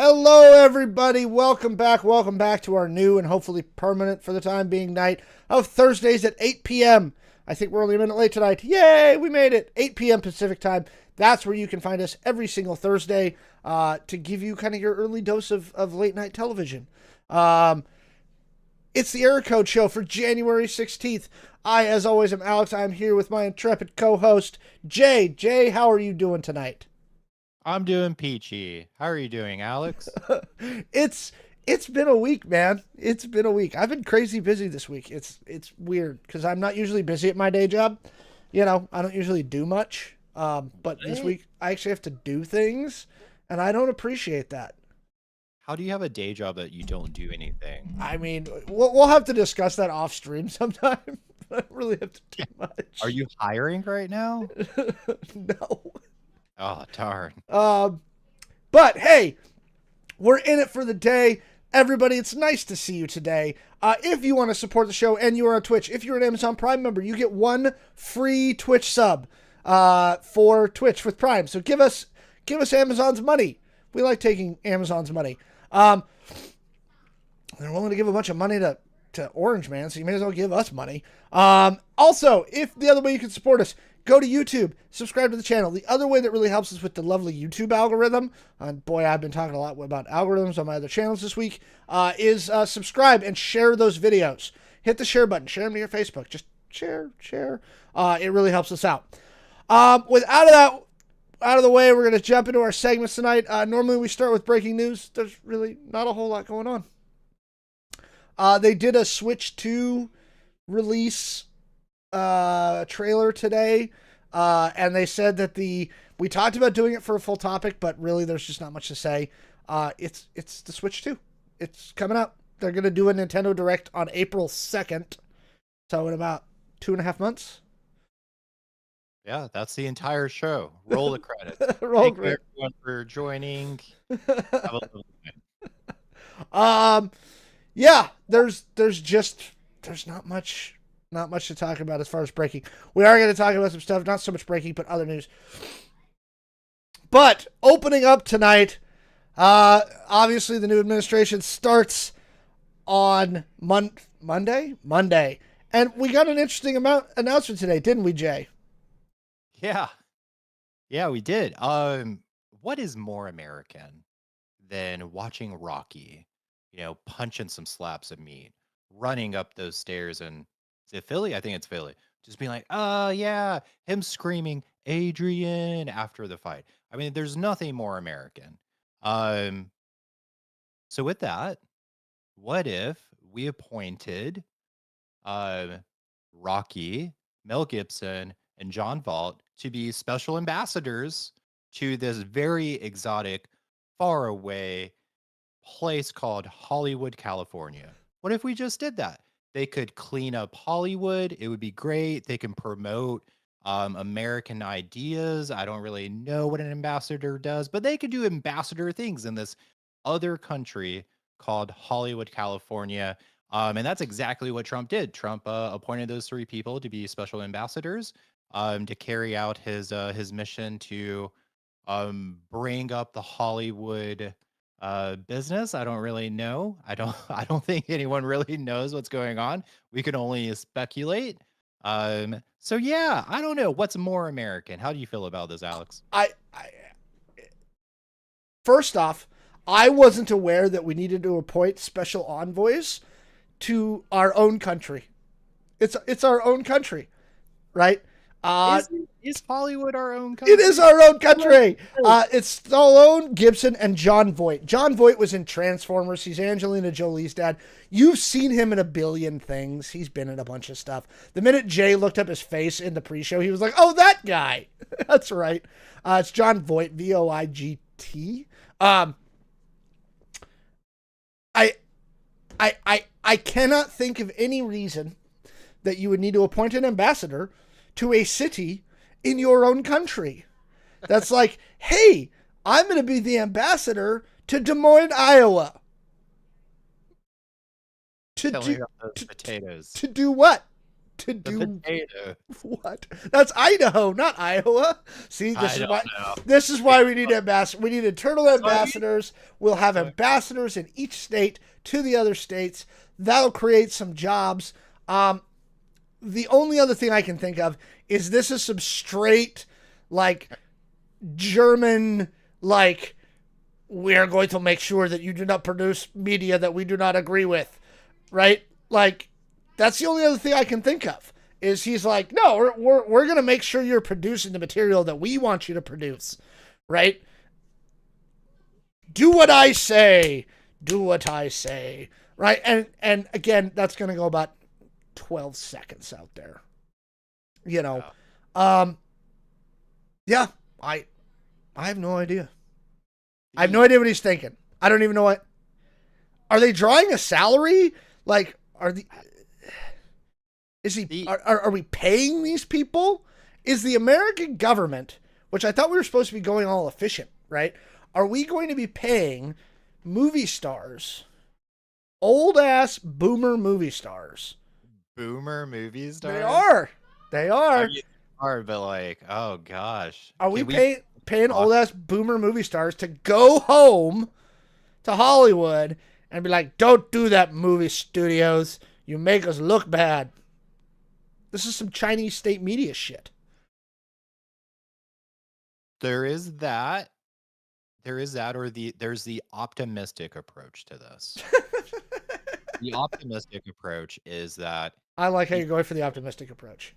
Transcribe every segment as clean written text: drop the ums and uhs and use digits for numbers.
Hello, everybody. Welcome back. Welcome back to our new and hopefully permanent for the time being night of Thursdays at 8 p.m. I think we're only a minute late tonight. Yay, we made it. 8 p.m. Pacific time. That's where you can find us every single Thursday to give you kind of your early dose of late night television. It's the Error Code Show for January 16th. I, as always, am Alex. I'm here with my intrepid co-host, Jay. Jay, how are you doing tonight? I'm doing peachy. How are you doing, Alex? It's been a week, man. It's been a week. I've been crazy busy this week. It's weird because I'm not usually busy at my day job. You know, I don't usually do much. But this week I actually have to do things, and I don't appreciate that. How do you have a day job that you don't do anything? I mean, we'll have to discuss that off stream sometime. I don't really have to do much. Are you hiring right now? No. Oh, darn. But hey, we're in it for the day. Everybody, it's nice to see you today. If you want to support the show and you are on Twitch, if you're an Amazon Prime member, you get one free Twitch sub for Twitch with Prime. So give us Amazon's money. We like taking Amazon's money. They're willing to give a bunch of money to Orange Man, so you may as well give us money. Also, if the other way you can support us, go to YouTube, subscribe to the channel. The other way that really helps us with the lovely YouTube algorithm, and boy, I've been talking a lot about algorithms on my other channels this week, is subscribe and share those videos. Hit the share button, share them to your Facebook. Just share. It really helps us out. With that out of the way, we're going to jump into our segments tonight. Normally we start with breaking news. There's really not a whole lot going on. They did a Switch 2 release trailer today, and they said that we talked about doing it for a full topic, but really there's just not much to say. It's the Switch 2. It's coming out. They're going to do a Nintendo Direct on April 2nd, so in about 2.5 months. Yeah, that's the entire show. Roll the credits. Thank you everyone for joining. Have a little bit. Yeah, there's not much to talk about as far as breaking. We are going to talk about some stuff, not so much breaking, but other news. But opening up tonight, obviously the new administration starts on Monday, and we got an interesting announcement today, didn't we, Jay? Yeah, we did. What is more American than watching Rocky, punching some slabs of meat, running up those stairs, and is it Philly? I think it's Philly. Just being like, oh yeah, him screaming Adrian after the fight. I mean, there's nothing more American. So with that, what if we appointed Rocky, Mel Gibson, and John Vault to be special ambassadors to this very exotic, far away place called Hollywood, California? What if we just did that? They could clean up Hollywood. It would be great. They can promote American ideas. I don't really know what an ambassador does, but they could do ambassador things in this other country called Hollywood, California. And that's exactly what Trump did. Trump appointed those three people to be special ambassadors to carry out his mission to bring up the Hollywood business. I don't really know. I don't think anyone really knows what's going on. We can only speculate. So yeah, I don't know. What's more American? How do you feel about this, Alex? First off, I wasn't aware that we needed to appoint special envoys to our own country. It's our own country, right? Is Hollywood our own country? It is our own country. It's Stallone, Gibson, and John Voight. John Voight was in Transformers. He's Angelina Jolie's dad. You've seen him in a billion things. He's been in a bunch of stuff. The minute Jay looked up his face in the pre-show, he was like, "Oh, that guy." That's right. It's John Voight, Voigt. I cannot think of any reason that you would need to appoint an ambassador to a city in your own country. That's like, hey, I'm going to be the ambassador to Des Moines, Iowa. Potatoes. To do what? to The do potato. what? That's Idaho, not Iowa. See, I don't know. this is why we need ambassadors. We need internal ambassadors. We'll have That's what ambassadors in each state to the other states. That'll create some jobs. The only other thing I can think of is this is some straight, like, German, like, we're going to make sure that you do not produce media that we do not agree with, right? Like, that's the only other thing I can think of. Is he's like, no, we're going to make sure you're producing the material that we want you to produce, right? Do what I say. Do what I say, right? And again, that's going to go about 12 seconds out there. You know, yeah, I have no idea. I have no idea what he's thinking. I don't even know what. Are they drawing a salary? Like, are we paying these people? Is the American government, which I thought we were supposed to be going all efficient, right? Are we going to be paying movie stars, old ass boomer movie stars? Boomer movie stars? They are. I mean, but like, oh gosh. Are we paying old ass boomer movie stars to go home to Hollywood and be like, don't do that, movie studios. You make us look bad. This is some Chinese state media shit. There is that. There's the optimistic approach to this. The optimistic approach is that I like how you're going for the optimistic approach.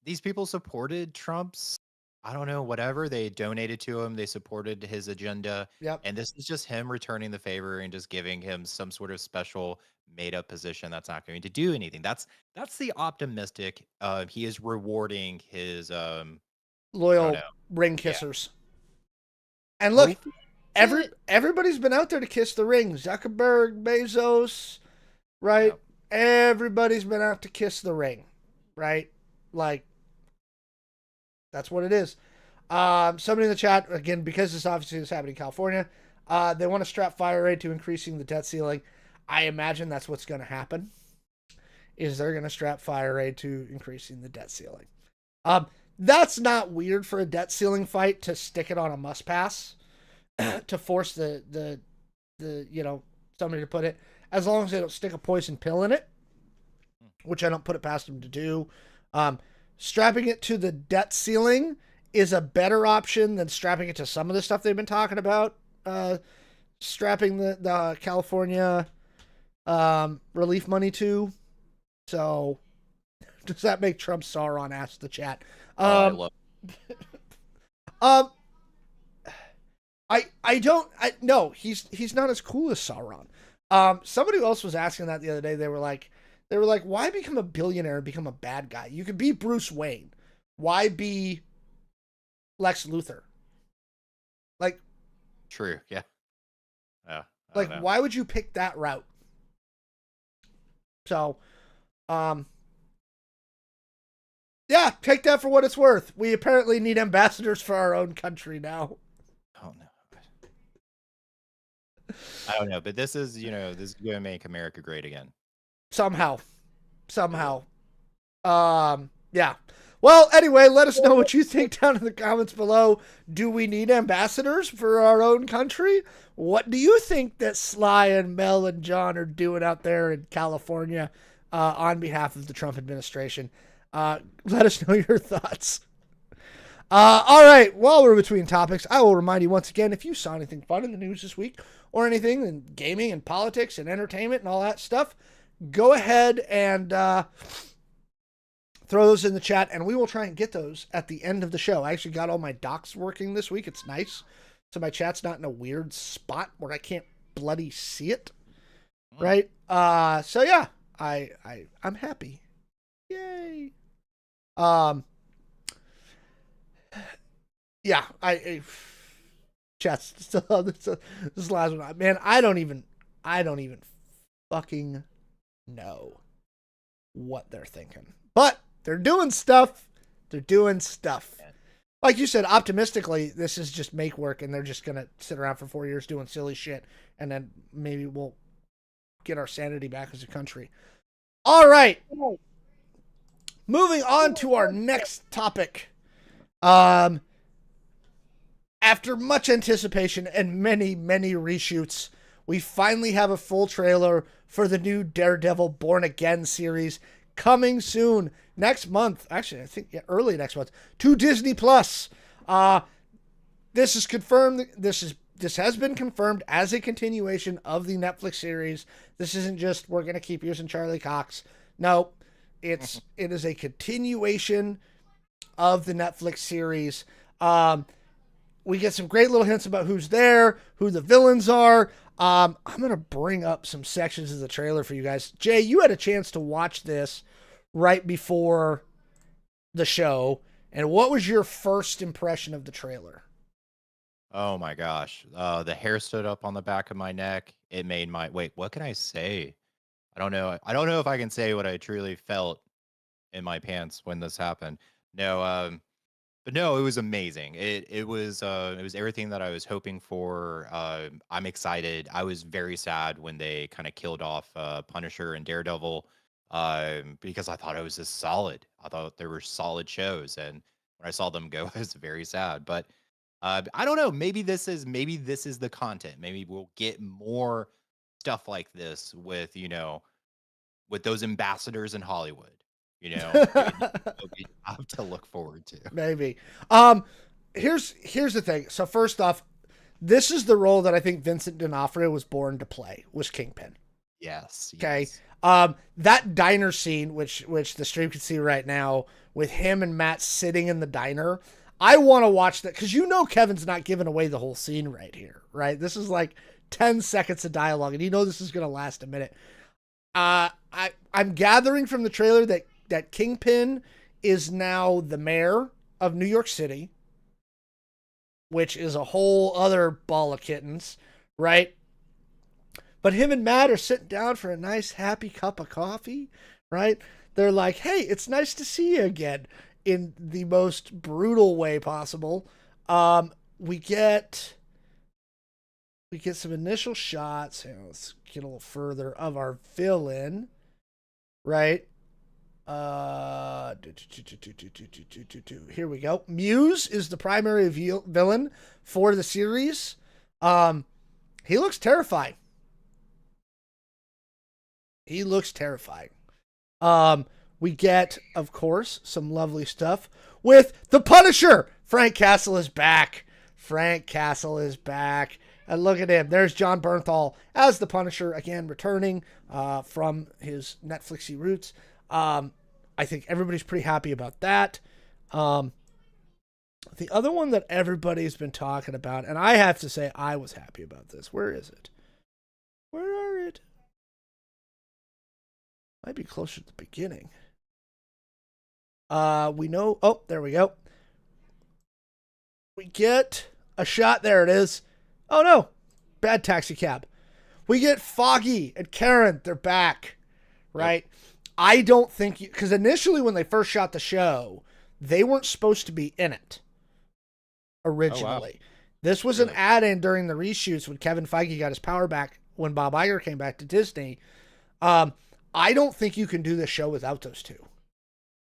These people supported Trump's, I don't know, whatever. They donated to him. They supported his agenda. Yep. And this is just him returning the favor and just giving him some sort of special made up position that's not going to do anything. That's the optimistic. He is rewarding his loyal ring kissers. Yeah. And look, everybody's been out there to kiss the ring. Zuckerberg, Bezos, right? Yep. Everybody's been out to kiss the ring, right? Like, that's what it is. Somebody in the chat, again, because this obviously is happening in California, they want to strap fire rate to increasing the debt ceiling. I imagine that's what's going to happen, is they're going to strap fire rate to increasing the debt ceiling. That's not weird for a debt ceiling fight to stick it on a must pass to force the somebody to put it, as long as they don't stick a poison pill in it, which I don't put it past them to do. Strapping it to the debt ceiling is a better option than strapping it to some of the stuff they've been talking about. Strapping the California relief money to. So, does that make Trump Sauron? Asked the chat. No, he's not as cool as Sauron. Somebody else was asking that the other day. They were like, why become a billionaire and become a bad guy? You could be Bruce Wayne. Why be Lex Luthor? Like, true, yeah. Like, why would you pick that route? So, yeah, take that for what it's worth. We apparently need ambassadors for our own country now. Oh no. I don't know, but this is going to make America great again. Somehow. Yeah. Well, anyway, let us know what you think down in the comments below. Do we need ambassadors for our own country? What do you think that Sly and Mel and John are doing out there in California on behalf of the Trump administration? Let us know your thoughts. All right, while we're between topics, I will remind you once again, if you saw anything fun in the news this week or anything in gaming and politics and entertainment and all that stuff, go ahead and throw those in the chat, and we will try and get those at the end of the show. I actually got all my docs working this week. It's nice. So my chat's not in a weird spot where I can't bloody see it. Right? So yeah, I'm happy. Yay. Yeah, chat's still this last one. Man, I don't even fucking know what they're thinking. But they're doing stuff. Like you said, optimistically, this is just make work, and they're just going to sit around for 4 years doing silly shit, and then maybe we'll get our sanity back as a country. All right. moving on to our next topic. After much anticipation and many, many reshoots, we finally have a full trailer for the new Daredevil Born Again series coming soon next month. Actually, I think early next month to Disney Plus. This is confirmed. This has been confirmed as a continuation of the Netflix series. This isn't just we're going to keep using Charlie Cox. No, it is a continuation of the Netflix series. We get some great little hints about who's there, who the villains are. I'm going to bring up some sections of the trailer for you guys. Jay, you had a chance to watch this right before the show. And what was your first impression of the trailer? Oh my gosh. The hair stood up on the back of my neck. It made my wait, what can I say? I don't know. I don't know if I can say what I truly felt in my pants when this happened. No, but no, it was amazing. It was everything that I was hoping for. I'm excited. I was very sad when they kind of killed off Punisher and Daredevil, because I thought it was just solid. I thought there were solid shows, and when I saw them go, I was very sad. But I don't know. Maybe this is the content. Maybe we'll get more stuff like this with with those ambassadors in Hollywood. Maybe that'll be stuff to look forward to. Maybe. Here's the thing. So first off, this is the role that I think Vincent D'Onofrio was born to play, was Kingpin. Yes. Okay. Yes. That diner scene, which the stream can see right now, with him and Matt sitting in the diner, I want to watch that because Kevin's not giving away the whole scene right here, right? This is like 10 seconds of dialogue, and this is going to last a minute. I'm gathering from the trailer that Kingpin is now the mayor of New York City, which is a whole other ball of kittens, right? But him and Matt are sitting down for a nice, happy cup of coffee, right? They're like, hey, it's nice to see you again, in the most brutal way possible. We get some initial shots. Here, let's get a little further of our villain, right? Here we go. Muse is the primary villain for the series. He looks terrifying. We get, of course, some lovely stuff with the Punisher. Frank Castle is back. And look at him. There's John Bernthal as the Punisher, again, returning from his Netflixy roots. I think everybody's pretty happy about that. The other one that everybody's been talking about, and I have to say I was happy about this. Where is it? Where are it? Might be closer to the beginning. We know. Oh, there we go. We get a shot. There it is. Oh no, bad taxi cab. We get Foggy and Karen. They're back, right? Yep. I don't think because initially when they first shot the show, they weren't supposed to be in it originally. Oh, wow. This was an add-in during the reshoots when Kevin Feige got his power back when Bob Iger came back to Disney. I don't think you can do this show without those two.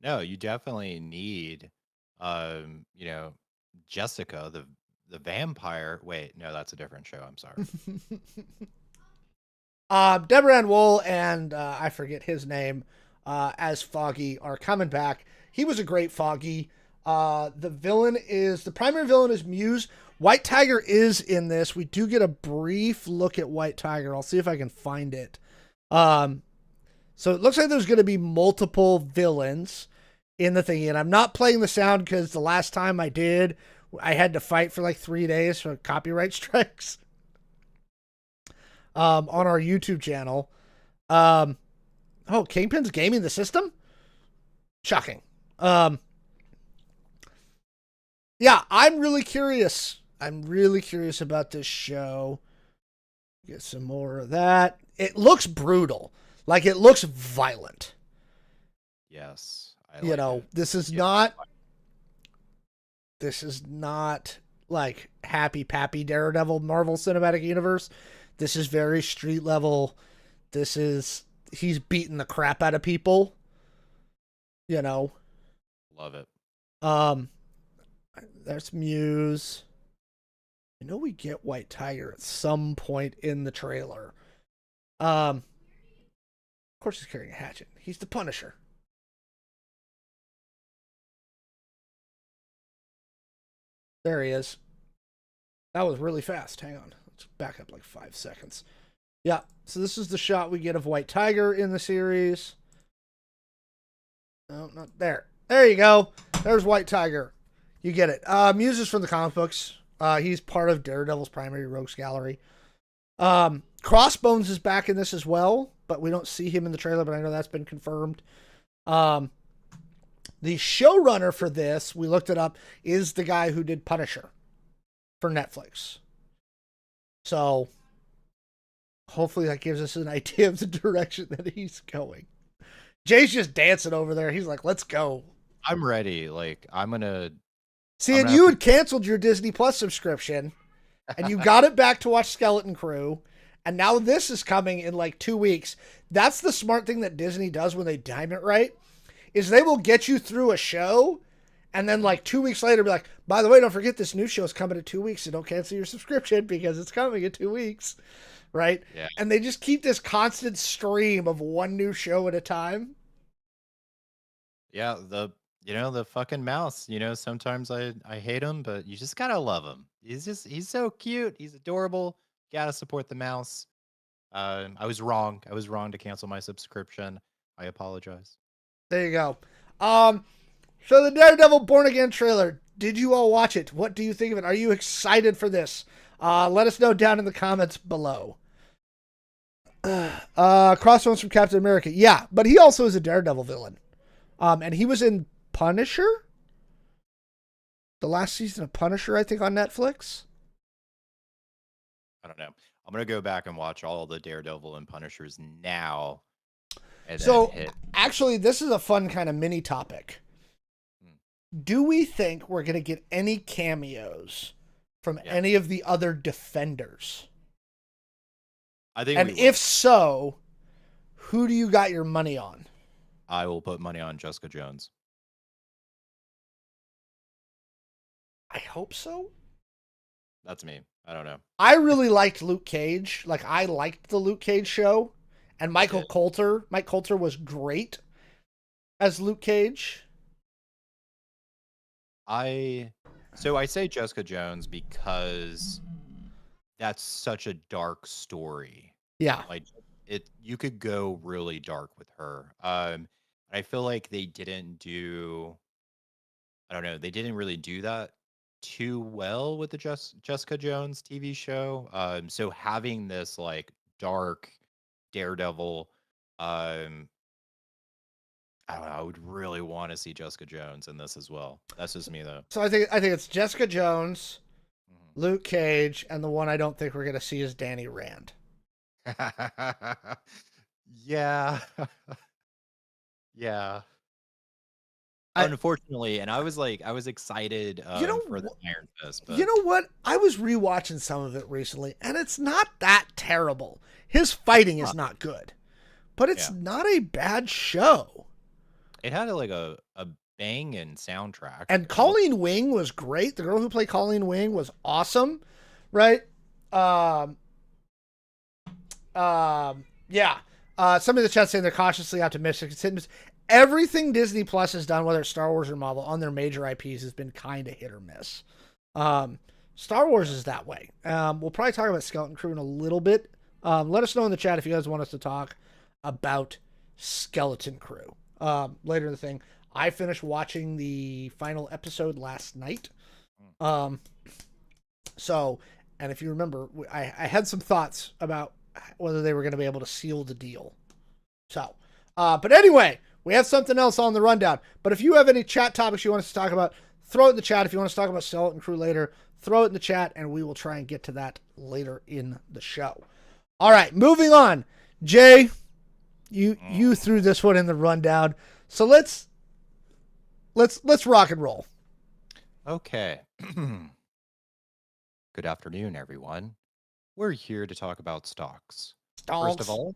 No, you definitely need, Jessica, the vampire. Wait, no, that's a different show. I'm sorry. Deborah Ann Woll and I forget his name as Foggy are coming back. He was a great Foggy. The primary villain is Muse. White Tiger is in this. We do get a brief look at White Tiger. I'll see if I can find it. So it looks like there's going to be multiple villains in the thing. And I'm not playing the sound because the last time I did, I had to fight for like 3 days for copyright strikes on our YouTube channel. Kingpin's gaming the system? Shocking. Yeah, I'm really curious. About this show. Get some more of that. It looks brutal. Like, it looks violent. Yes. This is not like Happy Pappy Daredevil Marvel Cinematic Universe. This is very street level. He's beating the crap out of people. you know. Love it. Um, there's Muse. I know we get White Tiger at some point in the trailer. Of course he's carrying a hatchet. He's the Punisher. There he is. That was really fast. Hang on. Let's back up like 5 seconds. Yeah, so this is the shot we get of White Tiger in the series. No, not there. There you go. There's White Tiger. You get it. Muse is from the comic books. He's part of Daredevil's primary rogues gallery. Crossbones is back in this as well, but we don't see him in the trailer, but I know that's been confirmed. The showrunner for this, we looked it up, is the guy who did Punisher for Netflix. So hopefully that gives us an idea of the direction that he's going. Jay's just dancing over there. He's like, let's go. I'm ready. Like, I'm gonna see, and you had canceled your Disney Plus subscription, and you got it back to watch Skeleton Crew, and now this is coming in like 2 weeks. That's the smart thing that Disney does when they time it right, is they will get you through a show, and then like 2 weeks later be like, by the way, don't forget this new show is coming in 2 weeks, so don't cancel your subscription because it's coming in 2 weeks, right? Yeah. And they just keep this constant stream of one new show at a time. Yeah, the fucking mouse. Sometimes I hate him, but you just gotta love him. He's so cute. He's adorable. Gotta support the mouse. I was wrong. I was wrong to cancel my subscription. I apologize. There you go. So the Daredevil Born Again trailer. Did you all watch it? What do you think of it? Are you excited for this? Let us know down in the comments below. Crossbones from Captain America. Yeah, but he also is a Daredevil villain. And he was in Punisher? The last season of Punisher, I think, on Netflix. I don't know. I'm going to go back and watch all the Daredevil and Punishers now. And so, actually, this is a fun kind of mini topic. Do we think we're going to get any cameos from any of the other Defenders? I think. And if so, who do you got your money on? I will put money on Jessica Jones. I hope so. That's me. I don't know. I really liked Luke Cage. Like, I liked the Luke Cage show. And Mike Coulter was great as Luke Cage. I say Jessica Jones because that's such a dark story. Yeah. Like, you could go really dark with her. I feel like they didn't really do that too well with the Jessica Jones TV show. So having this like dark Daredevil, I don't know, I would really want to see Jessica Jones in this as well. That's just me though. So I think it's Jessica Jones, Luke Cage, and the one I don't think we're gonna see is Danny Rand. Yeah. Yeah. Unfortunately, and I was excited for the Iron Fist. But... You know what? I was rewatching some of it recently, and it's not that terrible. His fighting is not good, but it's not a bad show. It had a banging soundtrack. And Colleen Wing was great. The girl who played Colleen Wing was awesome, right? Yeah. Somebody in the chat saying they're cautiously optimistic. Everything Disney Plus has done, whether it's Star Wars or Marvel, on their major IPs has been kind of hit or miss. Star Wars is that way. We'll probably talk about Skeleton Crew in a little bit. Let us know in the chat if you guys want us to talk about Skeleton Crew later in the thing. I finished watching the final episode last night. And if you remember, I had some thoughts about whether they were going to be able to seal the deal. So, but anyway, we have something else on the rundown. But if you have any chat topics you want us to talk about, throw it in the chat. If you want us to talk about Skeleton Crew later, throw it in the chat, and we will try and get to that later in the show. All right, moving on. Jay, you threw this one in the rundown, so let's rock and roll. Okay. Good afternoon, everyone. We're here to talk about stocks. Stonks. First of all,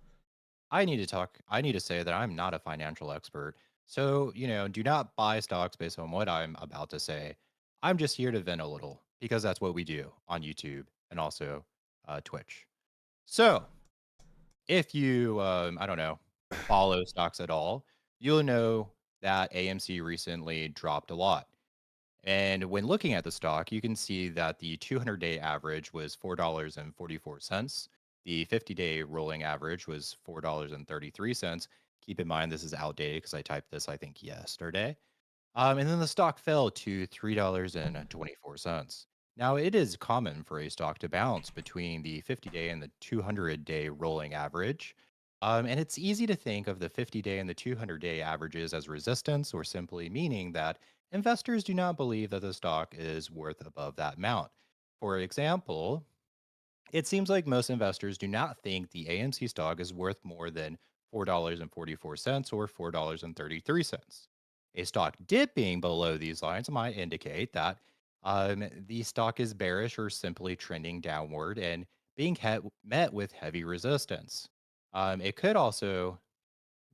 I need to say that I'm not a financial expert, So, do not buy stocks based on what I'm about to say. I'm just here to vent a little because that's what we do on YouTube and also Twitch. So, if you, I don't know, follow stocks at all, you'll know that AMC recently dropped a lot. And when looking at the stock, you can see that the 200-day average was $4.44. The 50-day rolling average was $4.33. Keep in mind, this is outdated because I typed this, I think, yesterday. And then the stock fell to $3.24. Now, it is common for a stock to bounce between the 50-day and the 200-day rolling average. And it's easy to think of the 50-day and the 200-day averages as resistance, or simply meaning that investors do not believe that the stock is worth above that amount. For example, it seems like most investors do not think the AMC stock is worth more than $4.44 or $4.33. A stock dipping below these lines might indicate that the stock is bearish or simply trending downward and being met with heavy resistance. It could also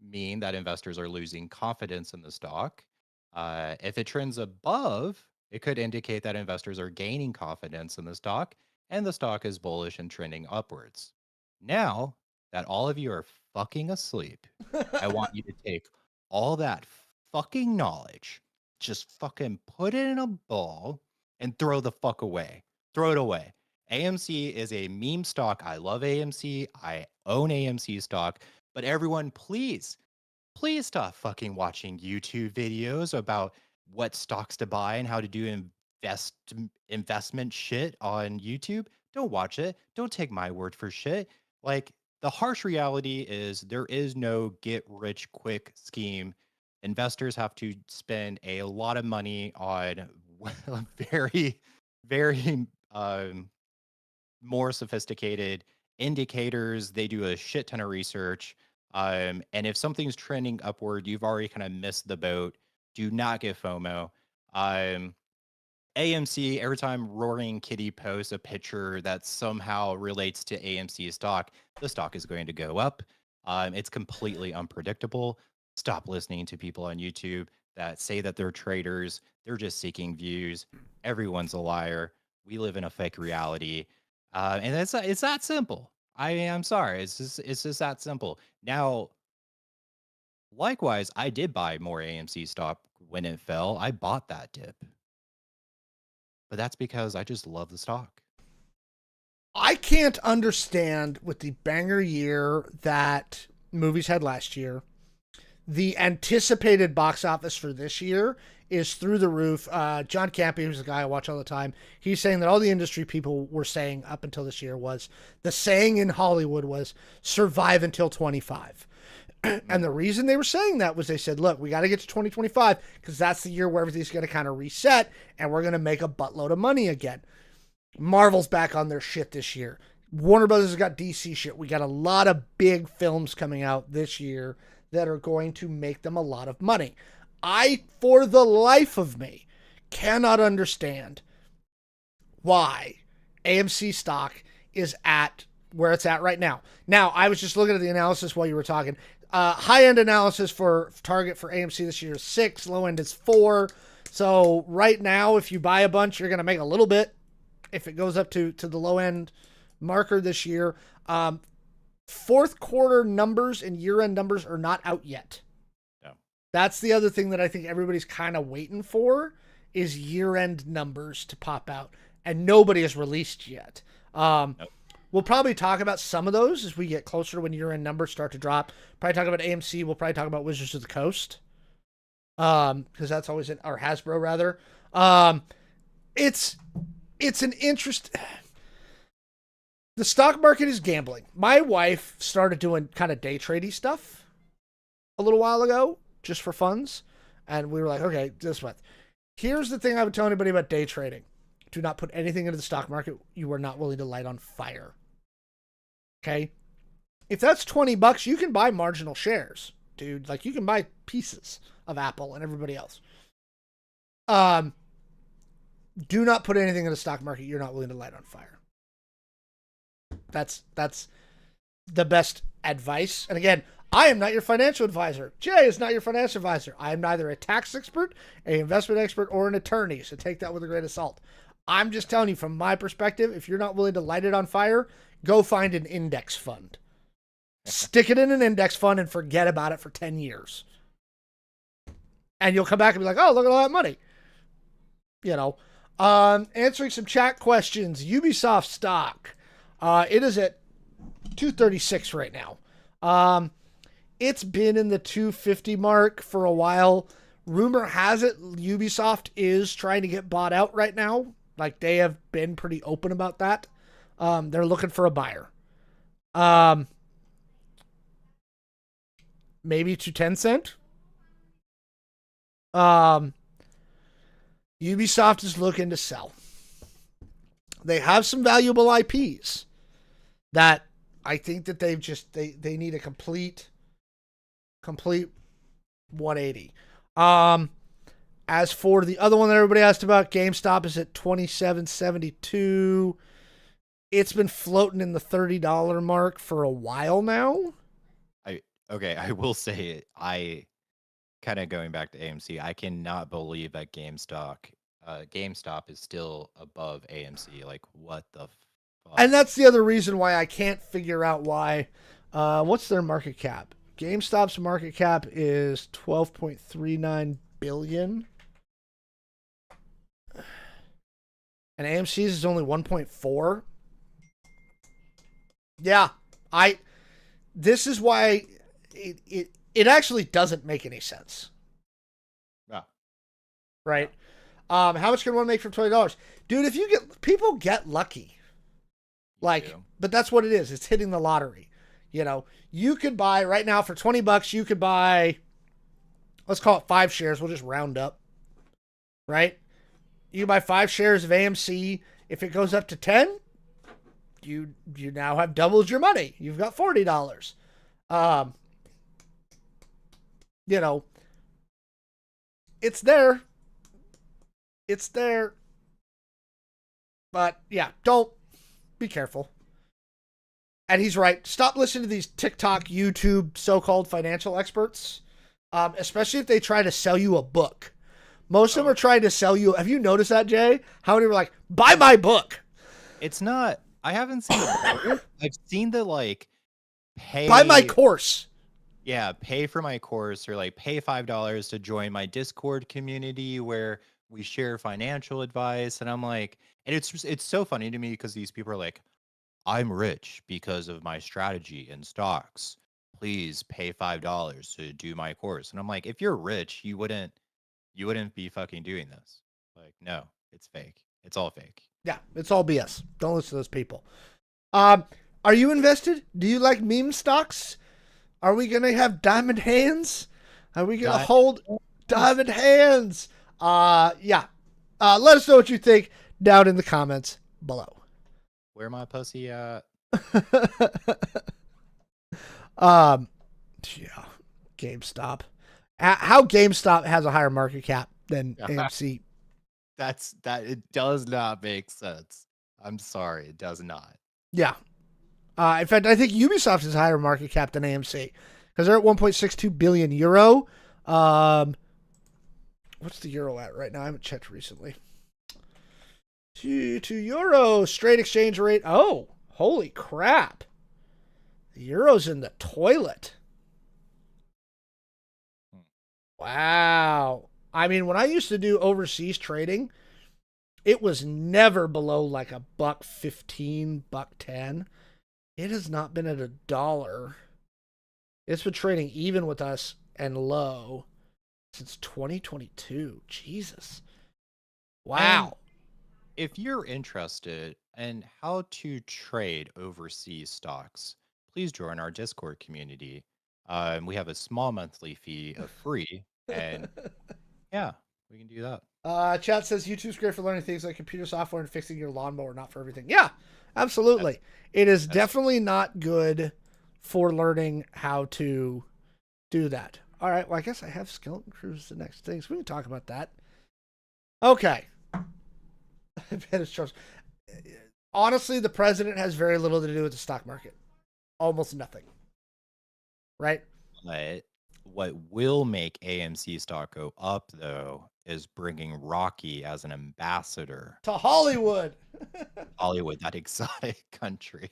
mean that investors are losing confidence in the stock. If it trends above, it could indicate that investors are gaining confidence in the stock and the stock is bullish and trending upwards. Now that all of you are fucking asleep, I want you to take all that fucking knowledge, just fucking put it in a ball and throw the fuck away. Throw it away. AMC is a meme stock. I love AMC. I own AMC stock. But everyone, please stop fucking watching YouTube videos about what stocks to buy and how to do investment shit on YouTube. Don't watch it. Don't take my word for shit. Like, the harsh reality is there is no get rich quick scheme. Investors have to spend a lot of money on very, very more sophisticated indicators. They do a shit ton of research. And if something's trending upward, you've already kind of missed the boat. Do not get FOMO. Um, AMC, every time Roaring Kitty posts a picture that somehow relates to AMC stock, the stock is going to go up. It's completely unpredictable. Stop listening to people on YouTube that say that they're traders. They're just seeking views. Everyone's a liar. We live in a fake reality. And it's that simple. I'm sorry. It's just that simple. Now, likewise, I did buy more AMC stock when it fell. I bought that dip, but that's because I just love the stock. I can't understand with the banger year that movies had last year. The anticipated box office for this year is through the roof. John Campy, who's a guy I watch all the time, he's saying that all the industry people were saying up until this year was the saying in Hollywood was survive until 25. And the reason they were saying that was they said, look, we got to get to 2025 because that's the year where everything's going to kind of reset and we're going to make a buttload of money again. Marvel's back on their shit this year. Warner Brothers has got DC shit. We got a lot of big films coming out this year that are going to make them a lot of money. I, for the life of me, cannot understand why AMC stock is at where it's at right now. Now, I was just looking at the analysis while you were talking. High-end analysis for target for AMC this year is 6. Low-end is 4. So right now, if you buy a bunch, you're going to make a little bit. If it goes up to the low-end marker this year. Fourth quarter numbers and year-end numbers are not out yet. No. That's the other thing that I think everybody's kind of waiting for is year-end numbers to pop out. And nobody has released yet. Nope. We'll probably talk about some of those as we get closer to when year-end numbers start to drop. Probably talk about AMC. We'll probably talk about Wizards of the Coast. Because that's always or Hasbro rather. It's an interest. The stock market is gambling. My wife started doing kind of day trading stuff a little while ago, just for funds. And we were like, okay, this month. Here's the thing I would tell anybody about day trading. Do not put anything into the stock market you are not willing to light on fire. Okay? If that's $20, you can buy marginal shares, dude. Like, you can buy pieces of Apple and everybody else. Do not put anything in the stock market you're not willing to light on fire. That's the best advice. And again, I am not your financial advisor. Jay is not your financial advisor. I am neither a tax expert, an investment expert, or an attorney, so take that with a grain of salt. I'm just telling you from my perspective, if you're not willing to light it on fire, go find an index fund. Stick it in an index fund and forget about it for 10 years. And you'll come back and be like, oh, look at all that money. You know, answering some chat questions. Ubisoft stock. It is at 236 right now. It's been in the 250 mark for a while. Rumor has it Ubisoft is trying to get bought out right now. Like, they have been pretty open about that. They're looking for a buyer. Maybe to Tencent. Ubisoft is looking to sell. They have some valuable IPs that I think that they need a complete 180. As for the other one that everybody asked about, GameStop is at $27.72. It's been floating in the $30 mark for a while now. I will say it. I kind of going back to AMC. I cannot believe that GameStop is still above AMC. Like, what the fuck? And that's the other reason why I can't figure out why. What's their market cap? GameStop's market cap is $12.39 billion. And AMC's is only 1.4. Yeah, this is why it actually doesn't make any sense. Yeah. Right? How much can one make for $20? Dude, if you people get lucky. Like, but that's what it is. It's hitting the lottery. You know, you could buy right now for $20, you could buy, let's call it 5 shares. We'll just round up. Right? You buy 5 shares of AMC. If it goes up to 10, you now have doubled your money. You've got $40. You know, it's there. It's there. But yeah, don't be careful. And he's right. Stop listening to these TikTok, YouTube, so-called financial experts, especially if they try to sell you a book. Most of them are trying to sell you. Have you noticed that, Jay? How many were like, buy my book? It's not. I haven't seen it. I've seen the like pay. Buy my course. Yeah, pay for my course, or like pay $5 to join my Discord community where we share financial advice. And I'm like, and it's so funny to me because these people are like, I'm rich because of my strategy in stocks. Please pay $5 to do my course. And I'm like, if you're rich, you wouldn't be fucking doing this. Like, no, it's fake. It's all fake. Yeah, it's all BS. Don't listen to those people. Are you invested? Do you like meme stocks? Are we going to have diamond hands? Are we going to hold diamond hands? Yeah. Let us know what you think down in the comments below. Where my pussy at? Yeah. GameStop. How GameStop has a higher market cap than AMC? It does not make sense. I'm sorry, it does not. Yeah. In fact, I think Ubisoft is higher market cap than AMC because they're at 1.62 billion euro. What's the euro at right now? I haven't checked recently. To euro straight exchange rate. Oh, holy crap! The euro's in the toilet. Wow. I mean, when I used to do overseas trading, it was never below like $1.15, $1.10. It has not been at $1. It's been trading even with us and low since 2022. Jesus. Wow. And if you're interested in how to trade overseas stocks, please join our Discord community. We have a small monthly fee of free, and yeah, we can do that. Chat says YouTube's great for learning things like computer software and fixing your lawnmower, not for everything. Yeah, absolutely. It is definitely not good for learning how to do that. All right, well, I guess I have Skeleton Crews the next thing, so we can talk about that. Okay. Honestly, the president has very little to do with the stock market. Almost nothing. Right? But what will make AMC stock go up, though, is bringing Rocky as an ambassador To Hollywood. Hollywood, that exotic country.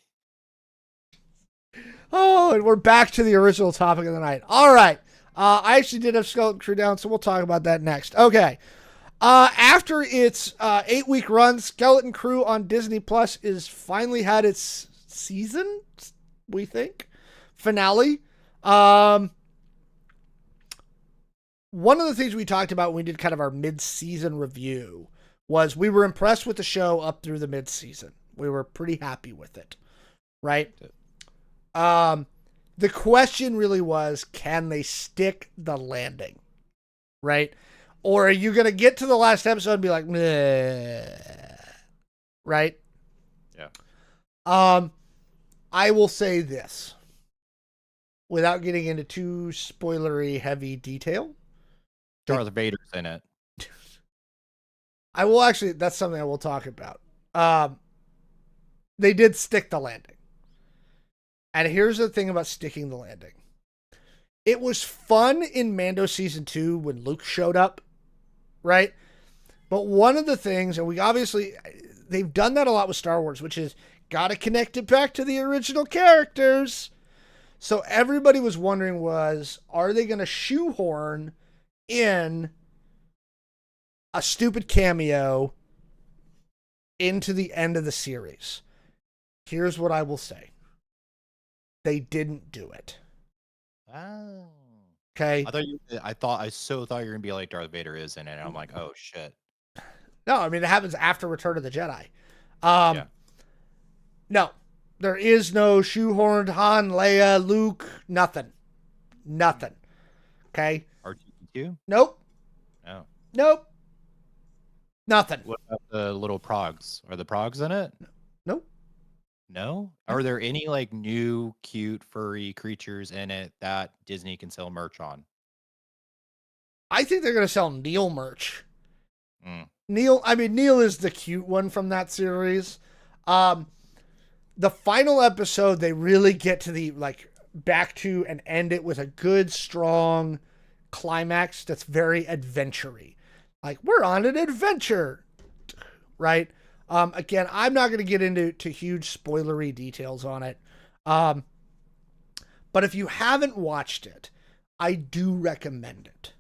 Oh, and we're back to the original topic of the night. All right. I actually did have Skeleton Crew down, so we'll talk about that next. Okay. After its 8-week run, Skeleton Crew on Disney Plus is finally had its season, we think, finale. One of the things we talked about when we did kind of our mid-season review was we were impressed with the show up through the mid-season. We were pretty happy with it, right? The question really was, can they stick the landing, right? Or are you going to get to the last episode and be like, meh, right? Yeah. I will say this, without getting into too spoilery heavy detail. Darth Vader's in it. I will actually, that's something I will talk about. They did stick the landing. And here's the thing about sticking the landing. It was fun in Mando Season 2 when Luke showed up, right? But one of the things, and we obviously, they've done that a lot with Star Wars, which is got to connect it back to the original characters. So everybody was wondering are they going to shoehorn in a stupid cameo into the end of the series? Here's what I will say. They didn't do it. Oh. Okay. I so thought you were gonna be like Darth Vader is in it. And I'm like, oh shit. No, I mean it happens after Return of the Jedi. Yeah. No, there is no shoehorned Han, Leia, Luke, nothing. Okay. R2-D2? Nope. No. Nope. Nothing. What about the little progs? Are the progs in it? Nope. No? Are there any like new cute furry creatures in it that Disney can sell merch on? I think they're gonna sell Neil merch. Mm. Neil is the cute one from that series. The final episode, they really get to the back to and end it with a good, strong climax that's very adventure-y. Like, we're on an adventure, right? Again, I'm not going to get into huge spoilery details on it. But if you haven't watched it, I do recommend it.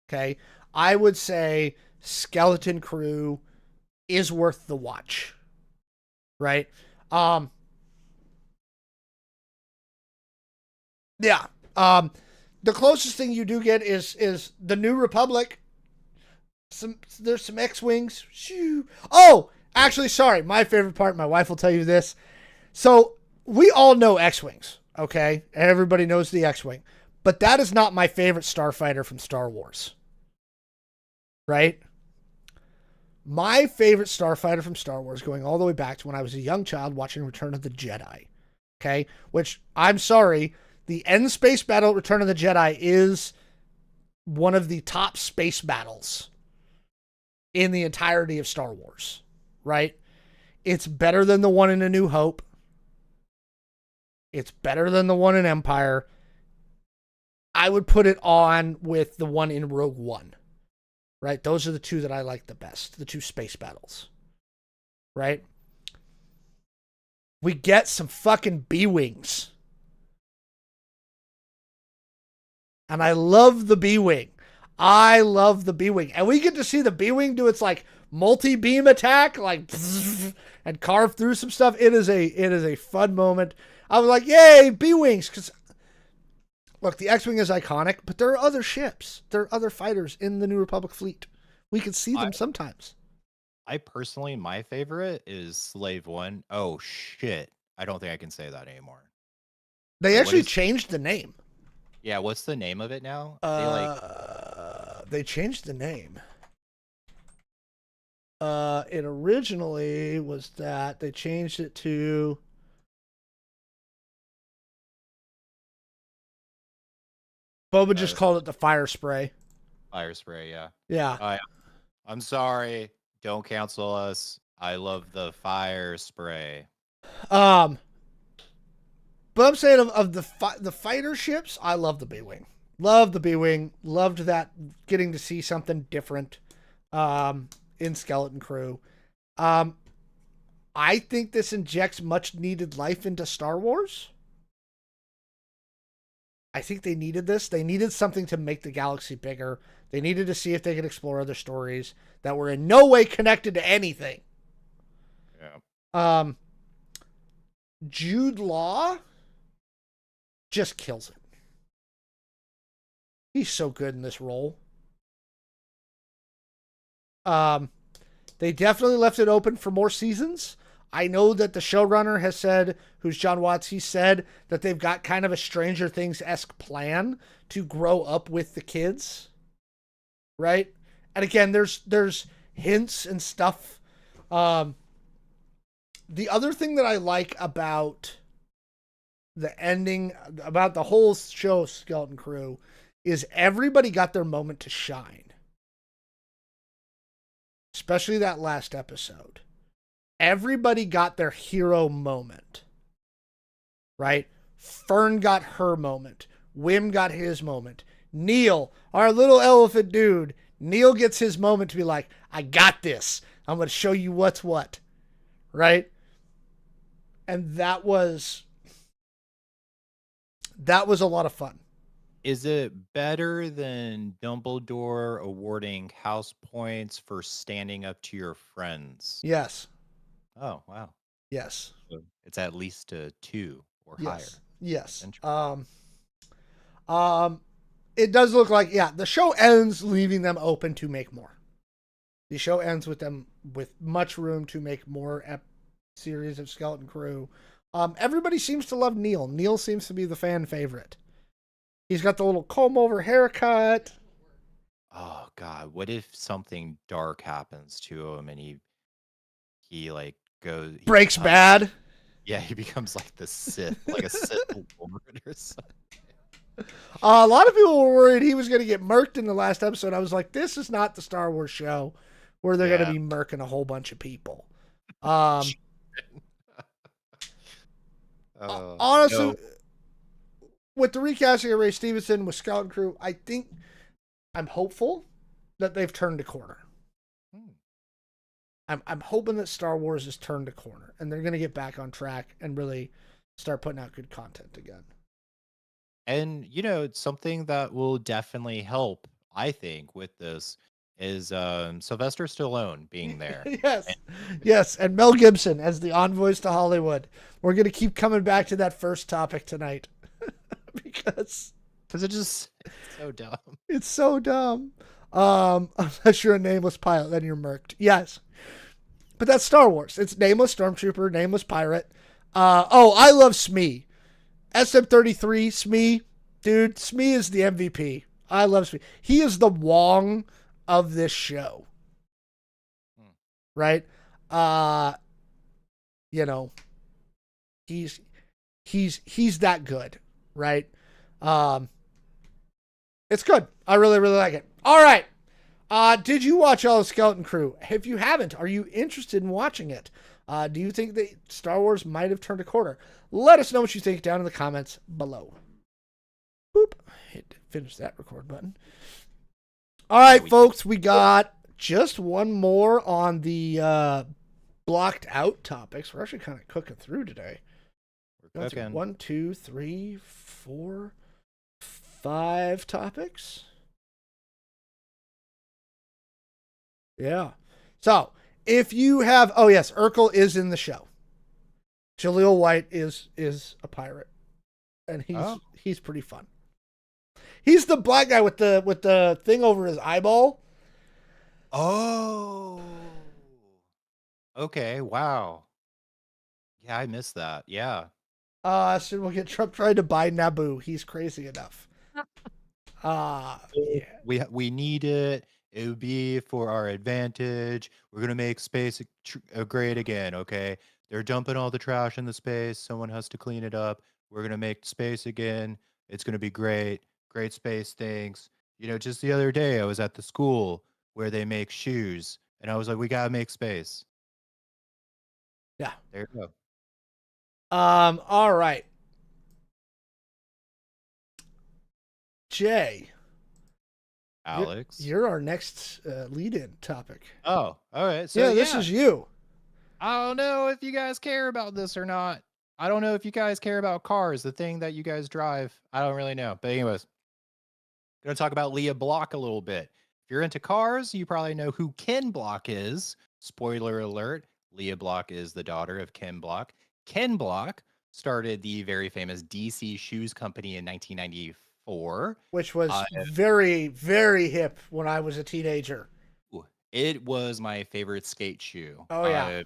Okay? I would say Skeleton Crew is worth the watch. Right? Yeah. The closest thing you do get is the New Republic. There's some X-Wings. Shoo. Oh, actually, sorry. My favorite part, my wife will tell you this. So, we all know X-Wings, okay? Everybody knows the X-Wing. But that is not my favorite starfighter from Star Wars. Right? My favorite starfighter from Star Wars, going all the way back to when I was a young child watching Return of the Jedi. Okay? Which, I'm sorry, the end space battle at Return of the Jedi is one of the top space battles in the entirety of Star Wars. Right? It's better than the one in A New Hope. It's better than the one in Empire. I would put it on with the one in Rogue One. Right? Those are the two that I like the best. The two space battles. Right? We get some fucking B-Wings. And I love the B-Wing. I love the B-Wing. And we get to see the B-Wing do its multi-beam attack, and carve through some stuff. It is a fun moment. I was like, yay, B-Wings. Because, look, the X-Wing is iconic, but there are other ships. There are other fighters in the New Republic fleet. We can see them sometimes. I personally, my favorite is Slave One. Oh, shit. I don't think I can say that anymore. They actually changed the name. Yeah, what's the name of it now? They changed the name. It originally was that they changed it to Boba just called it the Fire Spray. Fire Spray, yeah. Yeah. I'm sorry. Don't cancel us. I love the Fire Spray. But But I'm saying of the fighter ships, I love the B-Wing. Love the B-Wing. Loved that, getting to see something different in Skeleton Crew. I think this injects much needed life into Star Wars. I think they needed this. They needed something to make the galaxy bigger. They needed to see if they could explore other stories that were in no way connected to anything. Yeah. Jude Law just kills it. He's so good in this role. They definitely left it open for more seasons. I know that the showrunner has said, who's John Watts, he said that they've got kind of a Stranger Things-esque plan to grow up with the kids. Right? And again, there's hints and stuff. The other thing that I like about the ending, about the whole show Skeleton Crew, is everybody got their moment to shine. Especially that last episode. Everybody got their hero moment. Right? Fern got her moment. Wim got his moment. Neil, our little elephant dude, Neil gets his moment to be like, I got this. I'm going to show you what's what. Right? And that was a lot of fun. Is it better than Dumbledore awarding house points for standing up to your friends? Yes. Oh, wow. Yes. So it's at least a 2 or higher. Yes. It does look like, yeah, the show ends leaving them open to make more. The show ends with them with much room to make more series of Skeleton Crew. Everybody seems to love Neil. Neil seems to be the fan favorite. He's got the little comb over haircut. Oh God, what if something dark happens to him and he like goes Breaks bad. Yeah, he becomes like the Sith, like a Sith Lord or something. A lot of people were worried he was going to get murked in the last episode. I was like, this is not the Star Wars show where they're going to be murking a whole bunch of people. Honestly, no. With the recasting of Ray Stevenson with Skeleton Crew, I'm hopeful that they've turned a corner. I'm hoping that Star Wars has turned a corner and they're going to get back on track and really start putting out good content again. And, it's something that will definitely help, I think, with this is Sylvester Stallone being there. Yes. And Mel Gibson as the envoys to Hollywood. We're going to keep coming back to that first topic tonight. because it's so dumb. It's so dumb. Unless you're a nameless pilot, then you're murked. Yes. But that's Star Wars. It's nameless stormtrooper, nameless pirate. I love Smee. SM33, Smee. Dude, Smee is the MVP. I love Smee. He is the Wong of this show. Right? He's that good. Right? It's good. I really, really like it. All right. Did you watch all of Skeleton Crew? If you haven't, are you interested in watching it? Do you think that Star Wars might have turned a corner? Let us know what you think down in the comments below. Boop. Hit finish that record button. All right, folks, we got just one more on the blocked out topics. We're actually kind of cooking through today. We're cooking. 1, 2, 3, 4, 5 topics. Yeah. So, if you have... Oh, yes, Urkel is in the show. Jaleel White is a pirate. And he's pretty fun. He's the black guy with the thing over his eyeball. Oh. Okay, wow. Yeah, I missed that. Yeah. So we'll get Trump trying to buy Naboo. He's crazy enough. Yeah. We need it. It would be for our advantage. We're gonna make space great again. Okay, they're dumping all the trash in the space. Someone has to clean it up. We're gonna make space again. It's gonna be great. Great space things. Just the other day I was at the school where they make shoes, and I was like, we gotta make space. Yeah. There you go. All right. Jay, you're, Alex. you're our next lead-in topic. Oh, all right. So Yeah, this yeah, is you. I don't know if you guys care about this or not. I don't know if you guys care about cars, the thing that you guys drive. I don't really know. But anyways, gonna talk about Leah Block a little bit. If you're into cars, you probably know who Ken Block is. Spoiler alert: Leah Block is the daughter of Ken Block. Ken Block started the very famous DC Shoes Company in 1994. Which Uh, was very, very hip when I was a teenager. it was my favorite skate shoe. Oh yeah.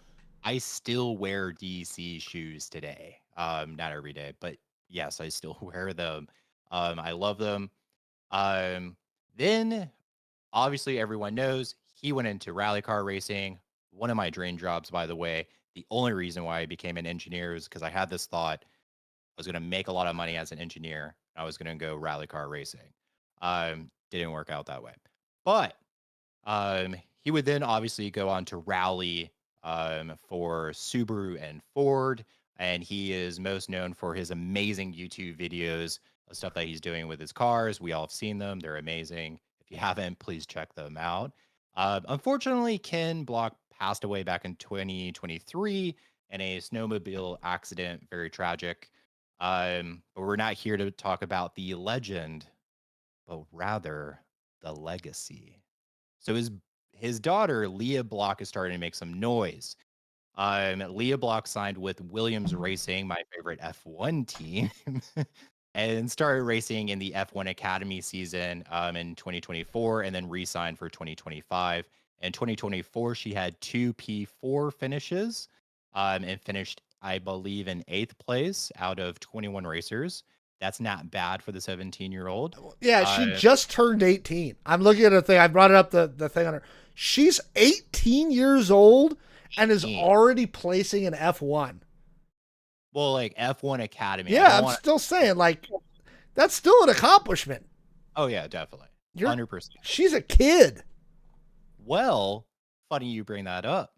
I still wear DC shoes today. Not every day, but yes, I still wear them. I love them. Um, then obviously everyone knows he went into rally car racing. One of my dream jobs, by the way. The only reason why I became an engineer is because I had this thought I was going to make a lot of money as an engineer. I was going to go rally car racing. Didn't work out that way, but he would then obviously go on to rally for Subaru and Ford, and he is most known for his amazing YouTube videos of stuff that he's doing with his cars. We all have seen them; they're amazing. If you haven't, please check them out. Unfortunately, Ken Block passed away back in 2023 in a snowmobile accident. Very tragic. But we're not here to talk about the legend, but rather the legacy. So his daughter, Leah Block, is starting to make some noise. Leah Block signed with Williams Racing, my favorite F1 team, and started racing in the F1 Academy season in 2024, and then re-signed for 2025. In 2024, she had two P4 finishes, and finished, I believe, in 8th place out of 21 racers. That's not bad for the 17-year-old. Yeah, she just turned 18. I'm looking at her thing. I brought it up the thing on her. She's 18 years old and is already placing an F1. Well, like F1 Academy. Yeah, I'm still saying, like, that's still an accomplishment. Oh, yeah, definitely. 100%. She's a kid. Well, funny you bring that up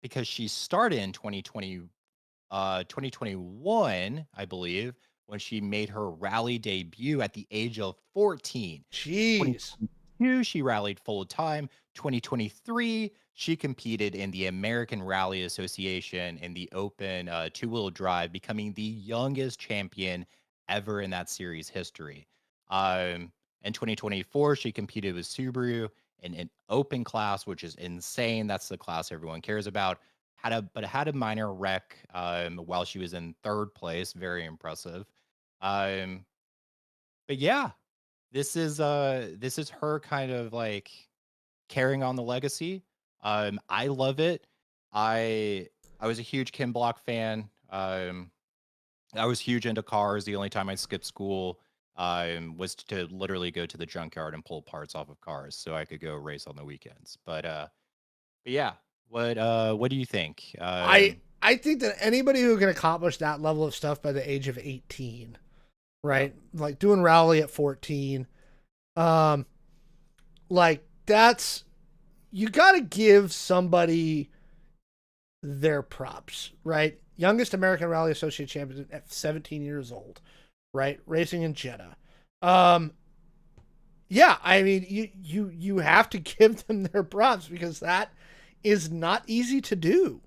because she started in 2021, I believe, when she made her rally debut at the age of 14. Jeez. 2022, she rallied full time. 2023, she competed in the American Rally Association in the open two-wheel drive, becoming the youngest champion ever in that series history. In 2024, she competed with Subaru in an open class, which is insane. That's the class everyone cares about. Had a minor wreck while she was in 3rd place. Very impressive. But yeah, this is her kind of like carrying on the legacy. I love it. I was a huge Kim Block fan. I was huge into cars. The only time I skipped school was to literally go to the junkyard and pull parts off of cars so I could go race on the weekends. But yeah, what do you think? I think that anybody who can accomplish that level of stuff by the age of 18, right? Like doing rally at 14, like that's, you got to give somebody their props, right? Youngest American Rally Associate champion at 17 years old, right? Racing in Jeddah. Yeah, I mean, you have to give them their props because that is not easy to do.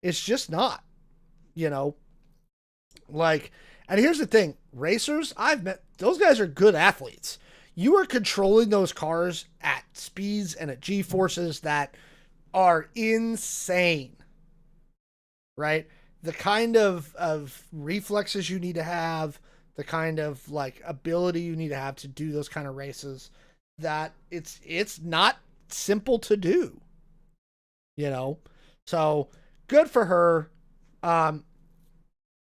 It's just not, you know, like, and here's the thing, racers, I've met, those guys are good athletes. You are controlling those cars at speeds and at G-forces that are insane, right? The kind of reflexes you need to have, the kind of like ability you need to have to do those kind of races, that it's not simple to do, you know? So good for her.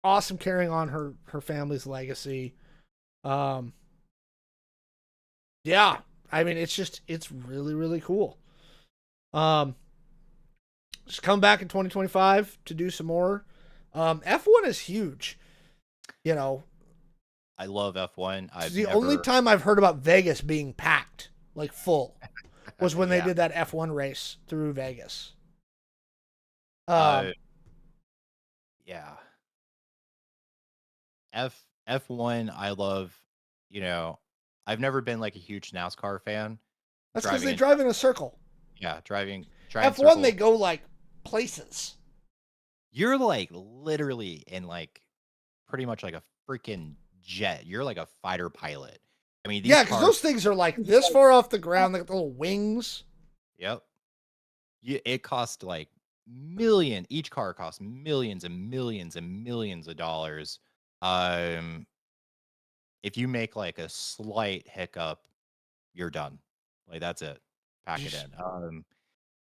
Awesome carrying on her family's legacy. Yeah, I mean, it's really, really cool. Just come back in 2025 to do some more. F1 is huge. You know, I love F1. It's the only time I've heard about Vegas being packed, like full, was when they did that F1 race through Vegas. Yeah. F1, I love. you know, I've never been like a huge NASCAR fan. That's because Driving they in, drive in a circle. yeah, driving F1, they circle. go like places. You're like literally in like pretty much like a freaking jet. You're like a fighter pilot. I mean, these Yeah, because cars. those things are like this far off the ground. They got the little wings. Yep. It cost like million. Each car costs millions and millions and millions of dollars. Um, if you make like a slight hiccup, you're done. Like that's it. Pack it in.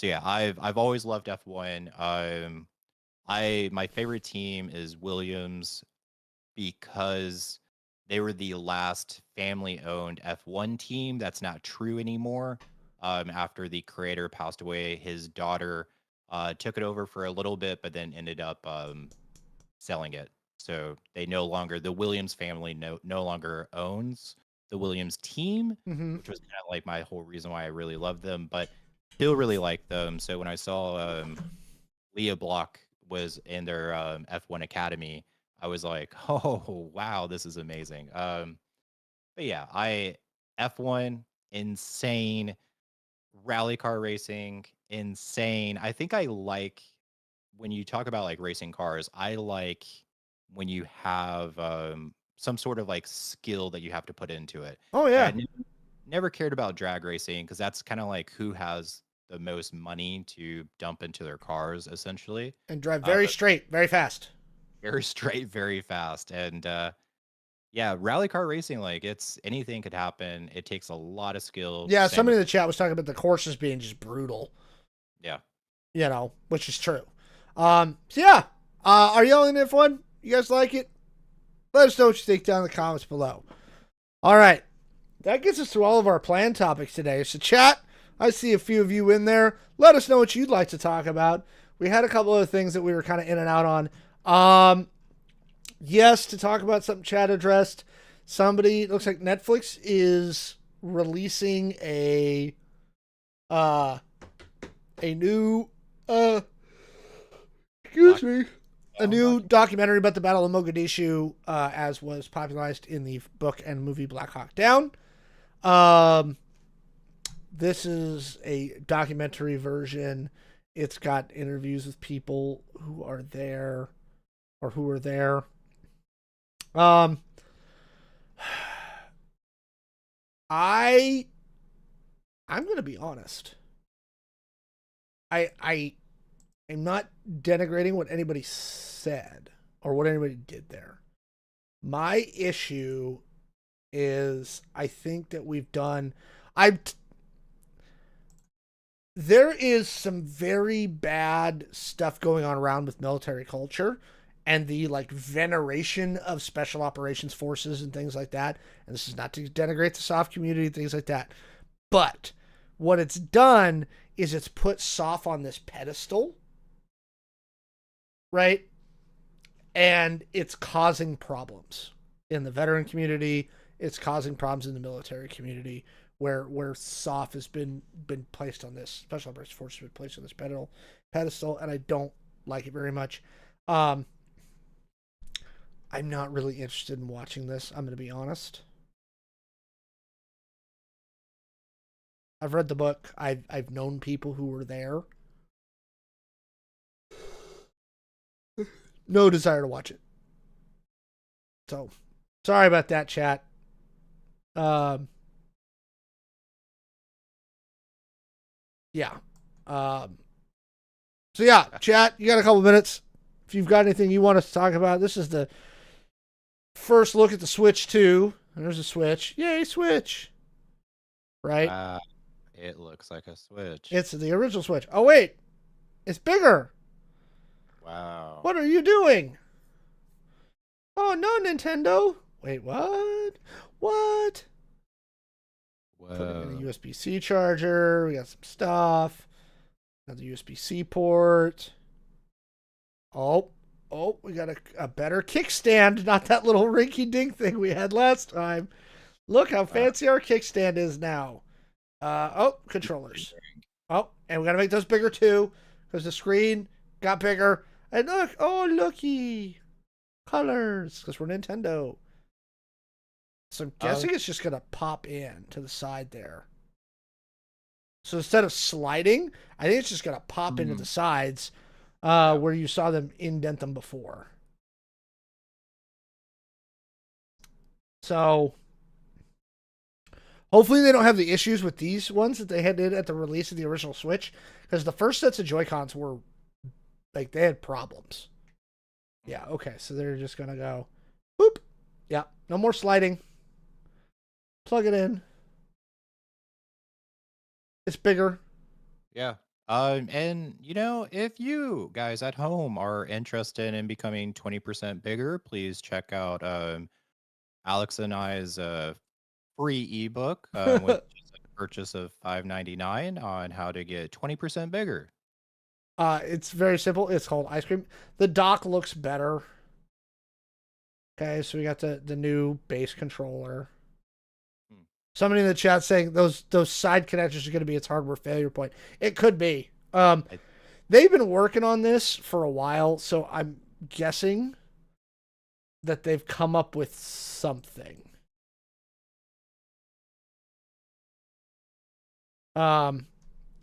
So yeah, I've always loved F1. My favorite team is Williams because they were the last family-owned F1 team. That's not true anymore. After the creator passed away, his daughter took it over for a little bit, but then ended up selling it. So they no longer, the Williams family no longer owns the Williams team, Mm-hmm. which was kind of like my whole reason why I really love them, but still really like them. So when I saw Leah Block was in their F1 Academy, I was like, oh wow, this is amazing. But yeah, I F1 insane, rally car racing insane. I think I like when you talk about like racing cars, I like when you have some sort of like skill that you have to put into it. Oh, Like yeah. never cared about drag racing because that's kind of like who has the most money to dump into their cars, essentially. And drive very But straight, very fast. very straight, very fast, and yeah, rally car racing, like it's anything could happen. It takes a lot of skill. Yeah, Same with somebody in the chat was talking about the courses being just brutal, yeah. which is true. So yeah, are y'all in F1? You guys like it? Let us know what you think down in the comments below. All right, that gets us through all of our planned topics today. So chat, I see a few of you in there. Let us know what you'd like to talk about. We had a couple of things that we were kind of in and out on. Yes, to talk about something chat addressed. Somebody, it looks like Netflix is releasing a new excuse me, a new documentary about the Battle of Mogadishu, as was popularized in the book and movie Black Hawk Down. This is a documentary version. It's got interviews with people who are there or who were there. I'm gonna be honest. I am not denigrating what anybody said or what anybody did there. My issue is I think that we've done there is some very bad stuff going on around with military culture and the like veneration of special operations forces and things like that. And this is not to denigrate the SOF community and things like that. But what it's done is it's put SOF on this pedestal, right? And it's causing problems in the veteran community. It's causing problems in the military community where SOF has been placed on this, special operations forces have been placed on this pedestal, and I don't like it very much. I'm not really interested in watching this. I'm going to be honest. I've read the book. I've known people who were there. No desire to watch it. So, sorry about that, chat. Yeah. So yeah, chat, you got a couple minutes. If you've got anything you want us to talk about, this is the first look at the Switch 2. There's a Switch. Yay, Switch. Right? It looks like a Switch. It's the original Switch. Oh, wait. It's bigger. Wow. What are you doing? Oh, no, Nintendo. Wait, what? What? Put in a USB-C charger. We got some stuff. Another USB-C port. Oh, we got a better kickstand. Not that little rinky-dink thing we had last time. Look how fancy our kickstand is now. Controllers. Oh, and we got to make those bigger too because the screen got bigger. And look, looky. Colors because we're Nintendo. So I'm Uh, guessing it's just going to pop in to the side there. So instead of sliding, I think it's just going to pop into the mm, sides yeah. where you saw them indent them before. So hopefully they don't have the issues with these ones that they had did at the release of the original Switch, because the first sets of Joy-Cons were like they had problems. Yeah, okay, so they're just gonna go boop. Yeah, no more sliding. Plug it in. It's bigger. Yeah. And if you guys at home are interested in becoming 20% bigger, please check out Alex and I's free ebook with just a purchase of $5.99 on how to get 20% bigger. It's very simple. It's called ice cream. The dock looks better. Okay, so we got the new base controller. Hmm. Somebody in the chat saying those side connectors are going to be its hardware failure point. It could be. I, They've been working on this for a while, so I'm guessing that they've come up with something. Um,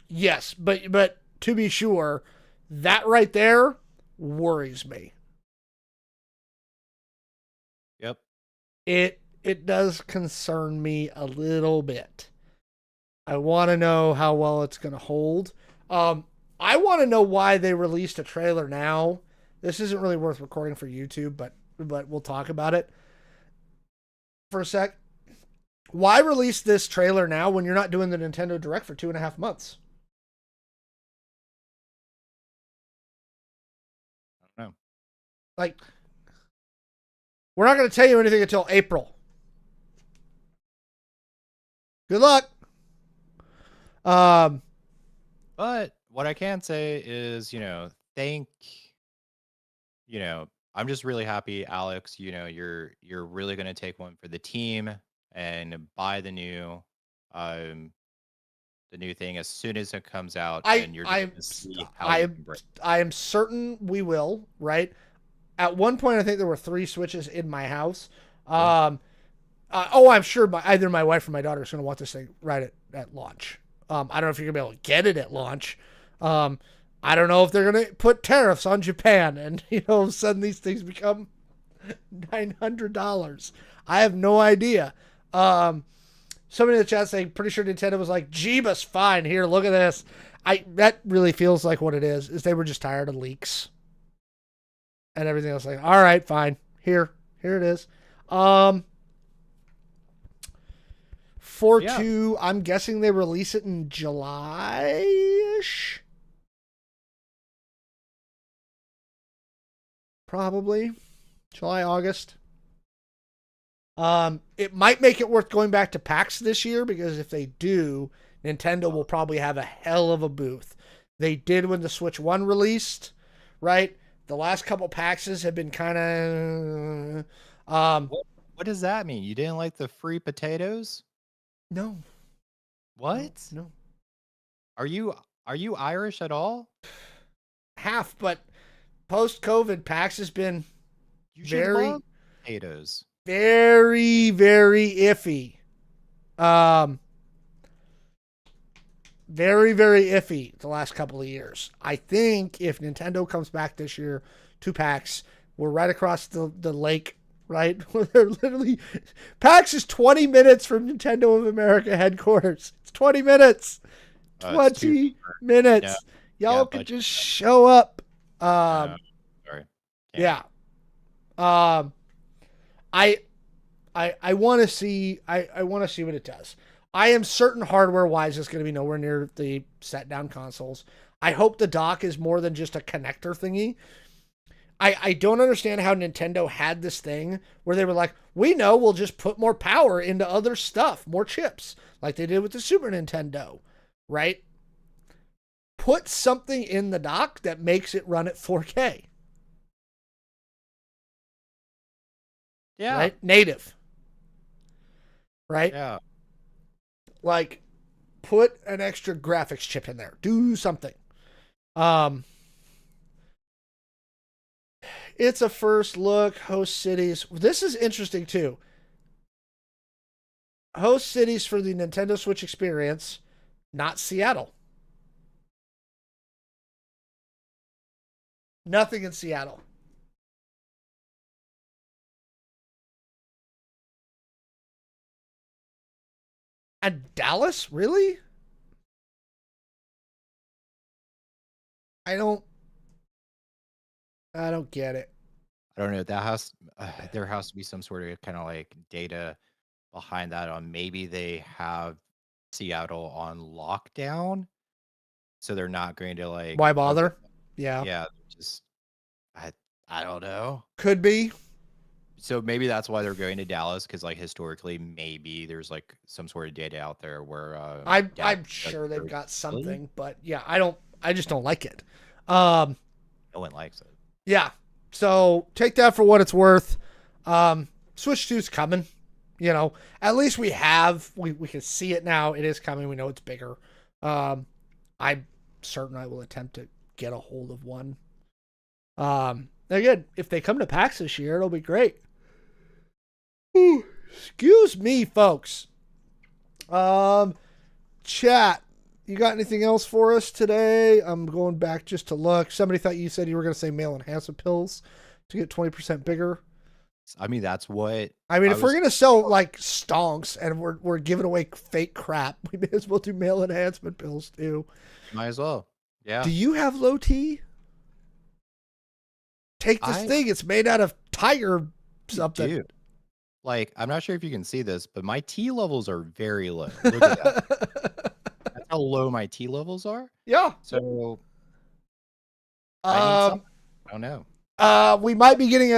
yes, but to be sure, that right there worries me. yep. It does concern me a little bit. I want to know how well it's going to hold. I want to know why they released a trailer now. This isn't really worth recording for YouTube, but we'll talk about it for a sec. Why release this trailer now when you're not doing the Nintendo Direct for 2.5 months? I don't know. Like, we're not going to tell you anything until April. Good luck. Um, But what I can say is, I'm just really happy, Alex. You're really gonna take one for the team and buy um the new thing as soon as it comes out, I and you're just I gonna see how you I can break. I am certain we will. Right. At one point, I think there were 3 Switches in my house. Really? I'm sure either my wife or my daughter is going to want this thing right at launch. I don't know if you're going to be able to get it at launch. Um, I don't know if they're going to put tariffs on Japan and, all of a sudden these things become $900. I have no idea. Somebody in the chat saying, pretty sure Nintendo was like, Jeebus, fine. Here, look at this. That really feels like what it is they were just tired of leaks and everything else. Like, all right, fine. Here it is. Um, Yeah. 4-2, I'm guessing they release it in July-ish. Probably. July, August. It might make it worth going back to PAX this year, because if they do, Nintendo will probably have a hell of a booth. They did when the Switch 1 released, right? The last couple PAXs have been kind of What does that mean? You didn't like the free potatoes? no, What? no. Are you Irish at all? Half, but post-COVID, PAX has been You should love very, potatoes. very, very iffy. Um, very, very iffy the last couple of years. I think if Nintendo comes back this year to PAX, we're right across the lake, right? Where they're literally PAX is 20 minutes from Nintendo of America headquarters. It's 20 minutes. It's too 20 far. No, minutes. yeah, Y'all could budget. just show up. No, sorry. Can't. Yeah. Um, I I want to see I want to see what it does. I am certain hardware wise it's going to be nowhere near the set down consoles. I hope the dock is more than just a connector thingy. I don't understand how Nintendo had this thing where they were like, we know we'll just put more power into other stuff, more chips, like they did with the Super Nintendo, right? Put something in the dock that makes it run at 4K, Yeah. right? Native, right? Yeah. Like, put an extra graphics chip in there. Do something. Um, it's a first look. Host cities. This is interesting too. host cities for the Nintendo Switch experience, not Seattle. Nothing in Seattle. And Dallas? Really? I don't I don't get it. I don't know. That has there has to be some sort of kind of like data behind that on maybe they have Seattle on lockdown, so they're not going to like Why open. bother? Yeah. Yeah, just I I don't know. Could be. So maybe that's why they're going to Dallas because like historically maybe there's like some sort of data out there where Dallas I'm does sure they've very got poorly. something, but yeah, I just don't like it. Um No one likes it. yeah. So take that for what it's worth. Switch 2's coming. You know, at least we can see it now. It is coming. We know it's bigger. I'm certain I will attempt to get a hold of one. Again, if they come to PAX this year, it'll be great. Ooh, excuse me, folks. Chat, you got anything else for us today? I'm going back just to look. Somebody thought you said you were going to say male enhancement pills to get 20% bigger. I mean, that's what I mean, I if we're was. gonna sell like stonks and we're giving away fake crap, we may as well do male enhancement pills too. Might as well. Do Yeah. you have low T? Take this I thing. It's made out of tiger something. do. Like, I'm not sure if you can see this, but my T levels are very low. Look at that. That's how low my T levels are. Yeah. So I need some. I don't know. We might be getting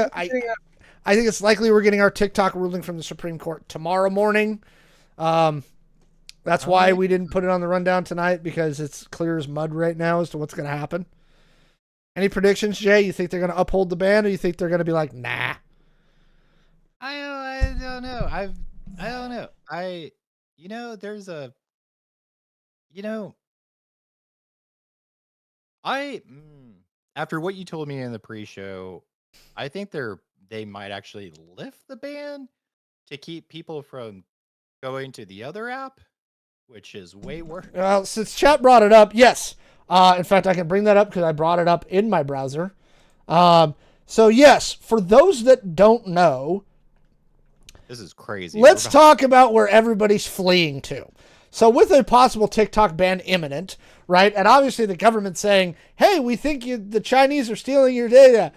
I think it's likely we're getting our TikTok ruling from the Supreme Court tomorrow morning. That's why we didn't put it on the rundown tonight, because it's clear as mud right now as to what's going to happen. Any predictions, Jay? You think they're going to uphold the ban, or you think they're going to be like, nah? I don't know. I don't know. There's a you know I after what you told me in the pre-show, I think they might actually lift the ban to keep people from going to the other app, which is way worse. Well, since chat brought it up, yes. In fact, I can bring that up because I brought it up in my browser. So yes, for those that don't know, This is crazy. let's talk about where everybody's fleeing to. So with a possible TikTok ban imminent, right? And obviously the government saying, hey, we think the Chinese are stealing your data.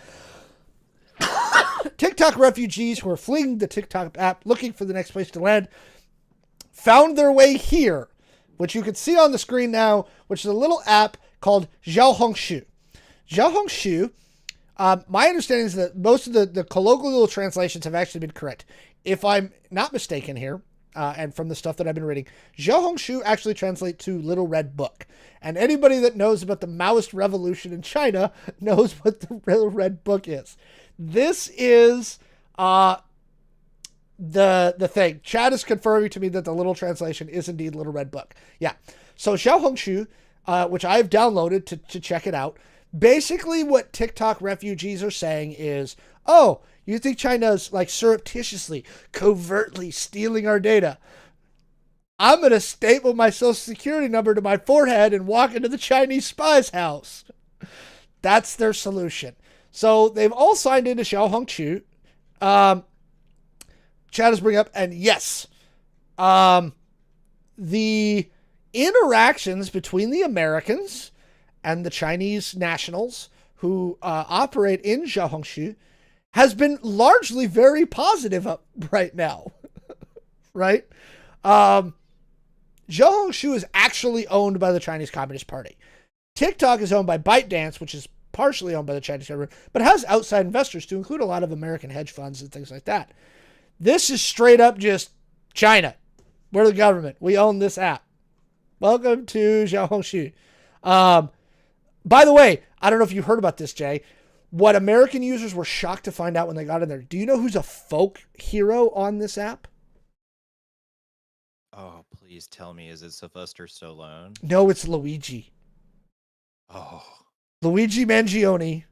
TikTok refugees who are fleeing the TikTok app looking for the next place to land found their way here, which you can see on the screen now, which is a little app called Xiaohongshu. Xiaohongshu, my understanding is that most of the colloquial translations have actually been correct. If I'm not mistaken here, and from the stuff that I've been reading, Xiaohongshu actually translates to Little Red Book. And anybody that knows about the Maoist revolution in China knows what the Little Red Book is. This is the thing. Chad is confirming to me that the little translation is indeed Little Red Book. Yeah. So Xiaohongshu, which I've downloaded to check it out, basically what TikTok refugees are saying is, oh, you think China's like surreptitiously, covertly stealing our data? I'm going to staple my social security number to my forehead and walk into the Chinese spy's house. That's their solution. So they've all signed into Xiaohongshu. Chad is bringing up, and yes, the interactions between the Americans and the Chinese nationals who operate in Xiaohongshu has been largely very positive up right now, right? Xiaohongshu is actually owned by the Chinese Communist Party. TikTok is owned by ByteDance, which is partially owned by the Chinese government, but has outside investors to include a lot of American hedge funds and things like that. This is straight up just China. We're the government. We own this app. Welcome to Xiaohongshu. By the way, I don't know if you heard about this, Jay. What American users were shocked to find out when they got in there. Do you know who's a folk hero on this app? Oh, please tell me, is it Sylvester Stallone? No, it's Luigi. Oh. Luigi Mangione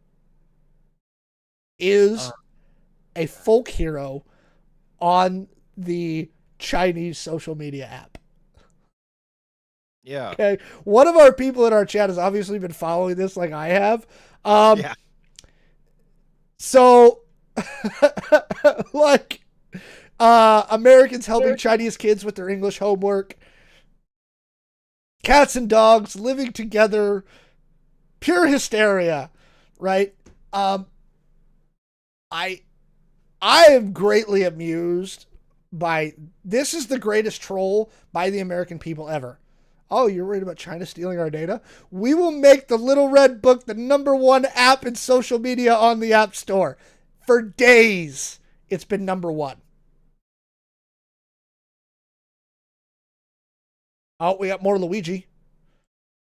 is a folk hero on the Chinese social media app. Yeah. Okay. One of our people in our chat has obviously been following this like I have. Yeah. So, like, Americans helping Chinese kids with their English homework, cats and dogs living together, pure hysteria, right? I am greatly amused by this is the greatest troll by the American people ever. Oh, you're worried about China stealing our data? We will make the Little Red Book the #1 app in social media on the App Store. For days, it's been #1. Oh, we got more Luigi.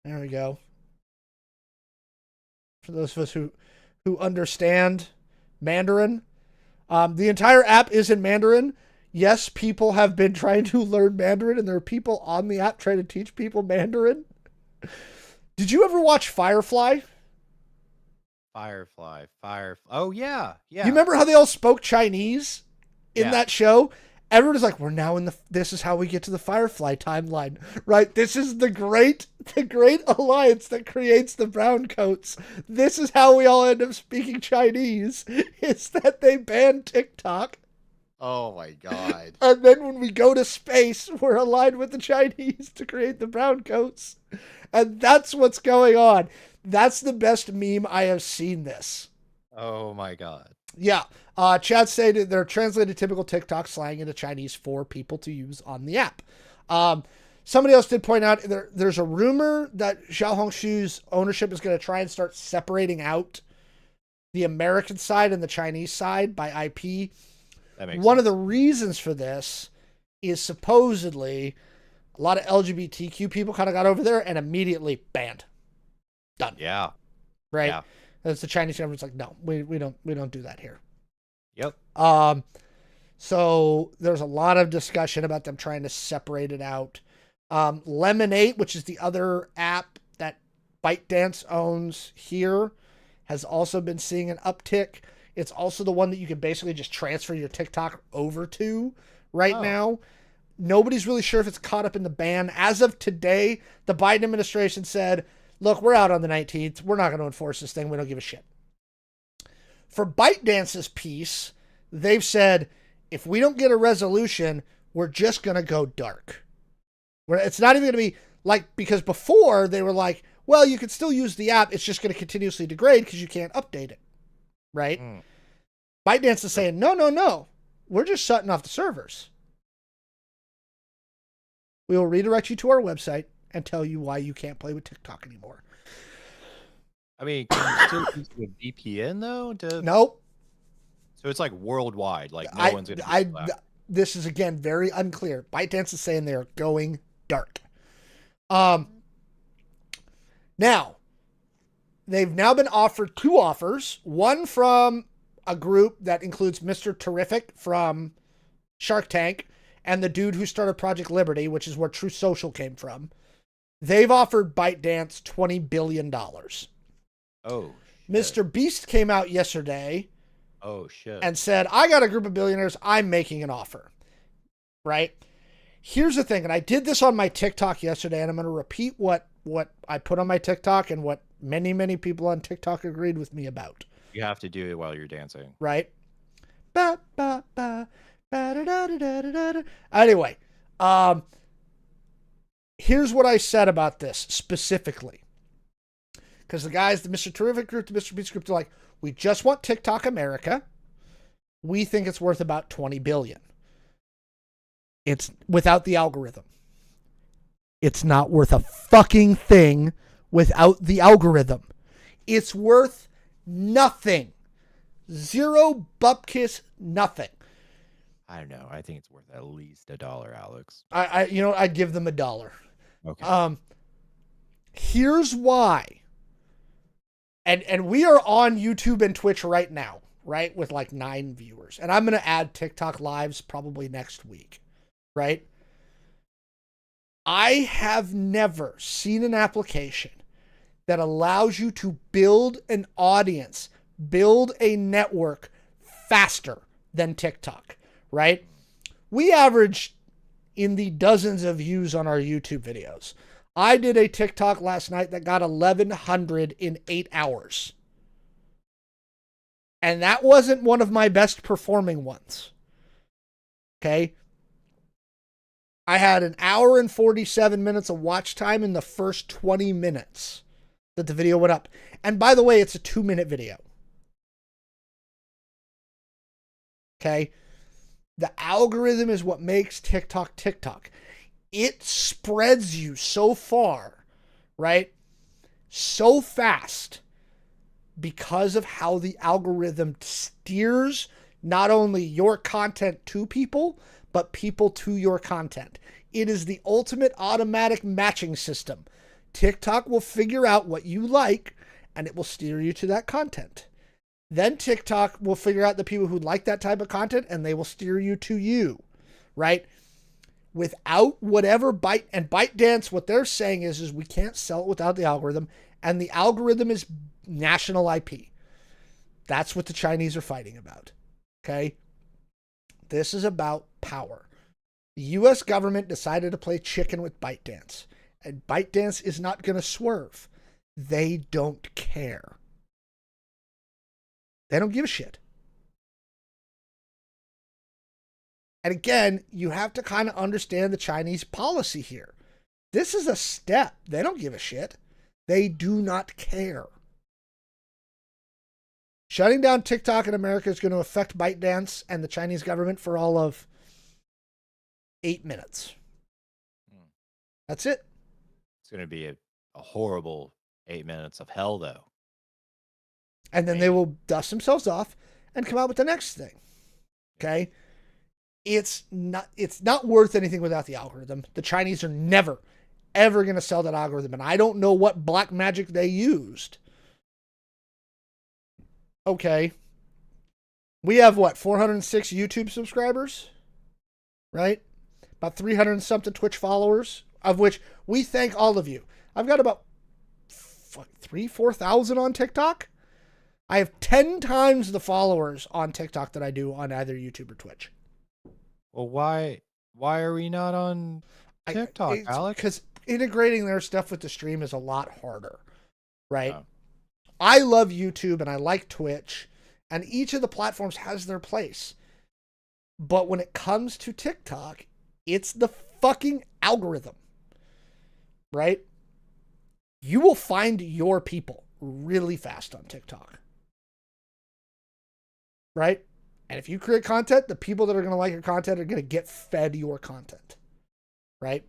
There we go. For those of us who understand Mandarin, the entire app is in Mandarin. Yes, people have been trying to learn Mandarin, and there are people on the app trying to teach people Mandarin. Did you ever watch Firefly? Firefly. Oh, yeah. Yeah. You remember how they all spoke Chinese in that show? Everyone is like, we're now in this is how we get to the Firefly timeline, right? This is the great alliance that creates the brown coats. This is how we all end up speaking Chinese, is that they ban TikTok. Oh my God. And then when we go to space, we're aligned with the Chinese to create the brown coats. And that's what's going on. That's the best meme I have seen this. Oh my God. Yeah. Chad said they're translated typical TikTok slang into Chinese for people to use on the app. Somebody else did point out there's a rumor that Xiaohongshu's ownership is going to try and start separating out the American side and the Chinese side by IP. One of the reasons for this is supposedly a lot of LGBTQ people kind of got over there and immediately banned. Done. Yeah. Right? Yeah. That's the Chinese government's like, no, we don't do that here. Yep. So there's a lot of discussion about them trying to separate it out. Lemonade, which is the other app that ByteDance owns here, has also been seeing an uptick. It's also the one that you can basically just transfer your TikTok over to now. Nobody's really sure if it's caught up in the ban. As of today, the Biden administration said, look, we're out on the 19th. We're not going to enforce this thing. We don't give a shit. For ByteDance's piece, they've said, if we don't get a resolution, we're just going to go dark. It's not even going to be like, because before they were like, well, you could still use the app. It's just going to continuously degrade because you can't update it. Right? ByteDance is saying, no. We're just shutting off the servers. We will redirect you to our website and tell you why you can't play with TikTok anymore. I mean, can you still use the VPN though? Nope. So it's like worldwide. Like no one's gonna. This is again very unclear. ByteDance is saying they're going dark. Now they've now been offered 2 offers. One from a group that includes Mr. Terrific from Shark Tank and the dude who started Project Liberty, which is where True Social came from. They've offered ByteDance $20 billion. Oh, shit. Mr. Beast came out yesterday. Oh, shit. And said, I got a group of billionaires. I'm making an offer. Right? Here's the thing. And I did this on my TikTok yesterday, and I'm going to repeat what I put on my TikTok and what many, many people on TikTok agreed with me about. You have to do it while you're dancing. Right? Ba, ba, ba, ba, da, da, da, da, da, da. Anyway, here's what I said about this specifically. Because the guys, the Mr. Terrific group, the Mr. Beast group, they're like, we just want TikTok America. We think it's worth about $20 billion. It's without the algorithm. It's not worth a fucking thing without the algorithm. It's worth nothing. Zero bupkis, nothing. I don't know. I think it's worth at least $1, Alex. I'd give them $1. Okay. Here's why. And we are on YouTube and Twitch right now, right? With like 9 viewers. And I'm going to add TikTok lives probably next week, right? I have never seen an application that allows you to build an audience, build a network faster than TikTok, right? We average in the dozens of views on our YouTube videos. I did a TikTok last night that got 1,100 in 8 hours. And that wasn't one of my best performing ones. Okay? I had an hour and 47 minutes of watch time in the first 20 minutes that the video went up. And by the way, it's a 2-minute video. Okay? The algorithm is what makes TikTok TikTok. It spreads you so far, right? So fast because of how the algorithm steers not only your content to people, but people to your content. It is the ultimate automatic matching system. TikTok will figure out what you like and it will steer you to that content. Then TikTok will figure out the people who like that type of content and they will steer you to you, right? Without whatever ByteDance, what they're saying is we can't sell it without the algorithm, and the algorithm is national IP. That's what the Chinese are fighting about, okay? This is about power. The U.S. government decided to play chicken with ByteDance, and ByteDance is not going to swerve. They don't care. They don't give a shit. And again, you have to kind of understand the Chinese policy here. This is a step. They don't give a shit. They do not care. Shutting down TikTok in America is going to affect ByteDance and the Chinese government for all of 8 minutes. That's it. It's going to be a horrible 8 minutes of hell, though. And then they will dust themselves off and come out with the next thing. Okay? It's not worth anything without the algorithm. The Chinese are never, ever going to sell that algorithm. And I don't know what black magic they used. Okay. We have what, 406 YouTube subscribers? Right? About 300 and something Twitch followers, of which we thank all of you. I've got about 4,000 on TikTok. I have 10 times the followers on TikTok that I do on either YouTube or Twitch. Well, why are we not on TikTok, Alex? Because integrating their stuff with the stream is a lot harder, right? Oh. I love YouTube and I like Twitch, and each of the platforms has their place. But when it comes to TikTok, it's the fucking algorithm, right? You will find your people really fast on TikTok, right? And if you create content, the people that are going to like your content are going to get fed your content, right?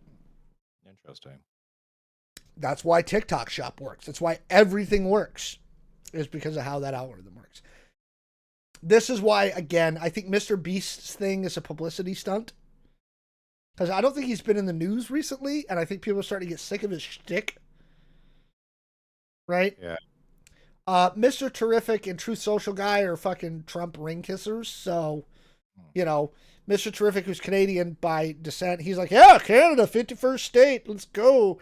Interesting. That's why TikTok Shop works. That's why everything works, is because of how that algorithm works. This is why, again, I think Mr. Beast's thing is a publicity stunt. Because I don't think he's been in the news recently, and I think people are starting to get sick of his shtick. Right? Yeah. Mr. Terrific and Truth Social Guy are fucking Trump ring kissers. So, you know, Mr. Terrific, who's Canadian by descent, he's like, yeah, Canada, 51st state, let's go.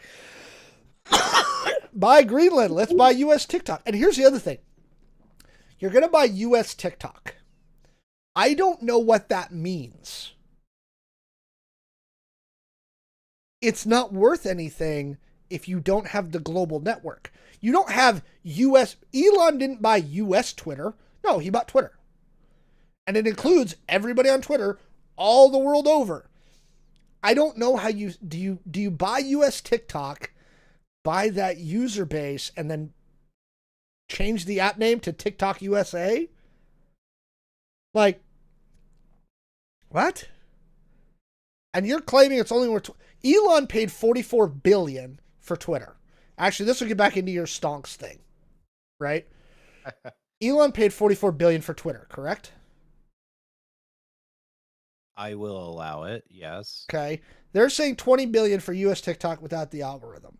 Buy Greenland, let's buy U.S. TikTok. And here's the other thing. You're going to buy U.S. TikTok. I don't know what that means. It's not worth anything if you don't have the global network. You don't have U.S. Elon didn't buy U.S. Twitter. No, he bought Twitter. And it includes everybody on Twitter all the world over. I don't know how you buy U.S. TikTok, buy that user base, and then change the app name to TikTok USA? Like, what? And you're claiming it's only worth... Elon paid $44 billion for Twitter. Actually, this will get back into your STONKS thing, right? Elon paid $44 billion for Twitter, correct? I will allow it, yes. Okay. They're saying $20 billion for US TikTok without the algorithm.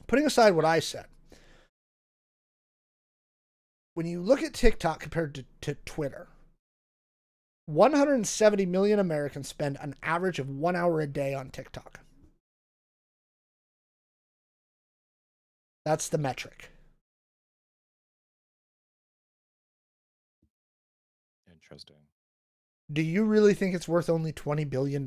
Putting aside what I said, when you look at TikTok compared to Twitter, 170 million Americans spend an average of 1 hour a day on TikTok. That's the metric. Interesting. Do you really think it's worth only $20 billion?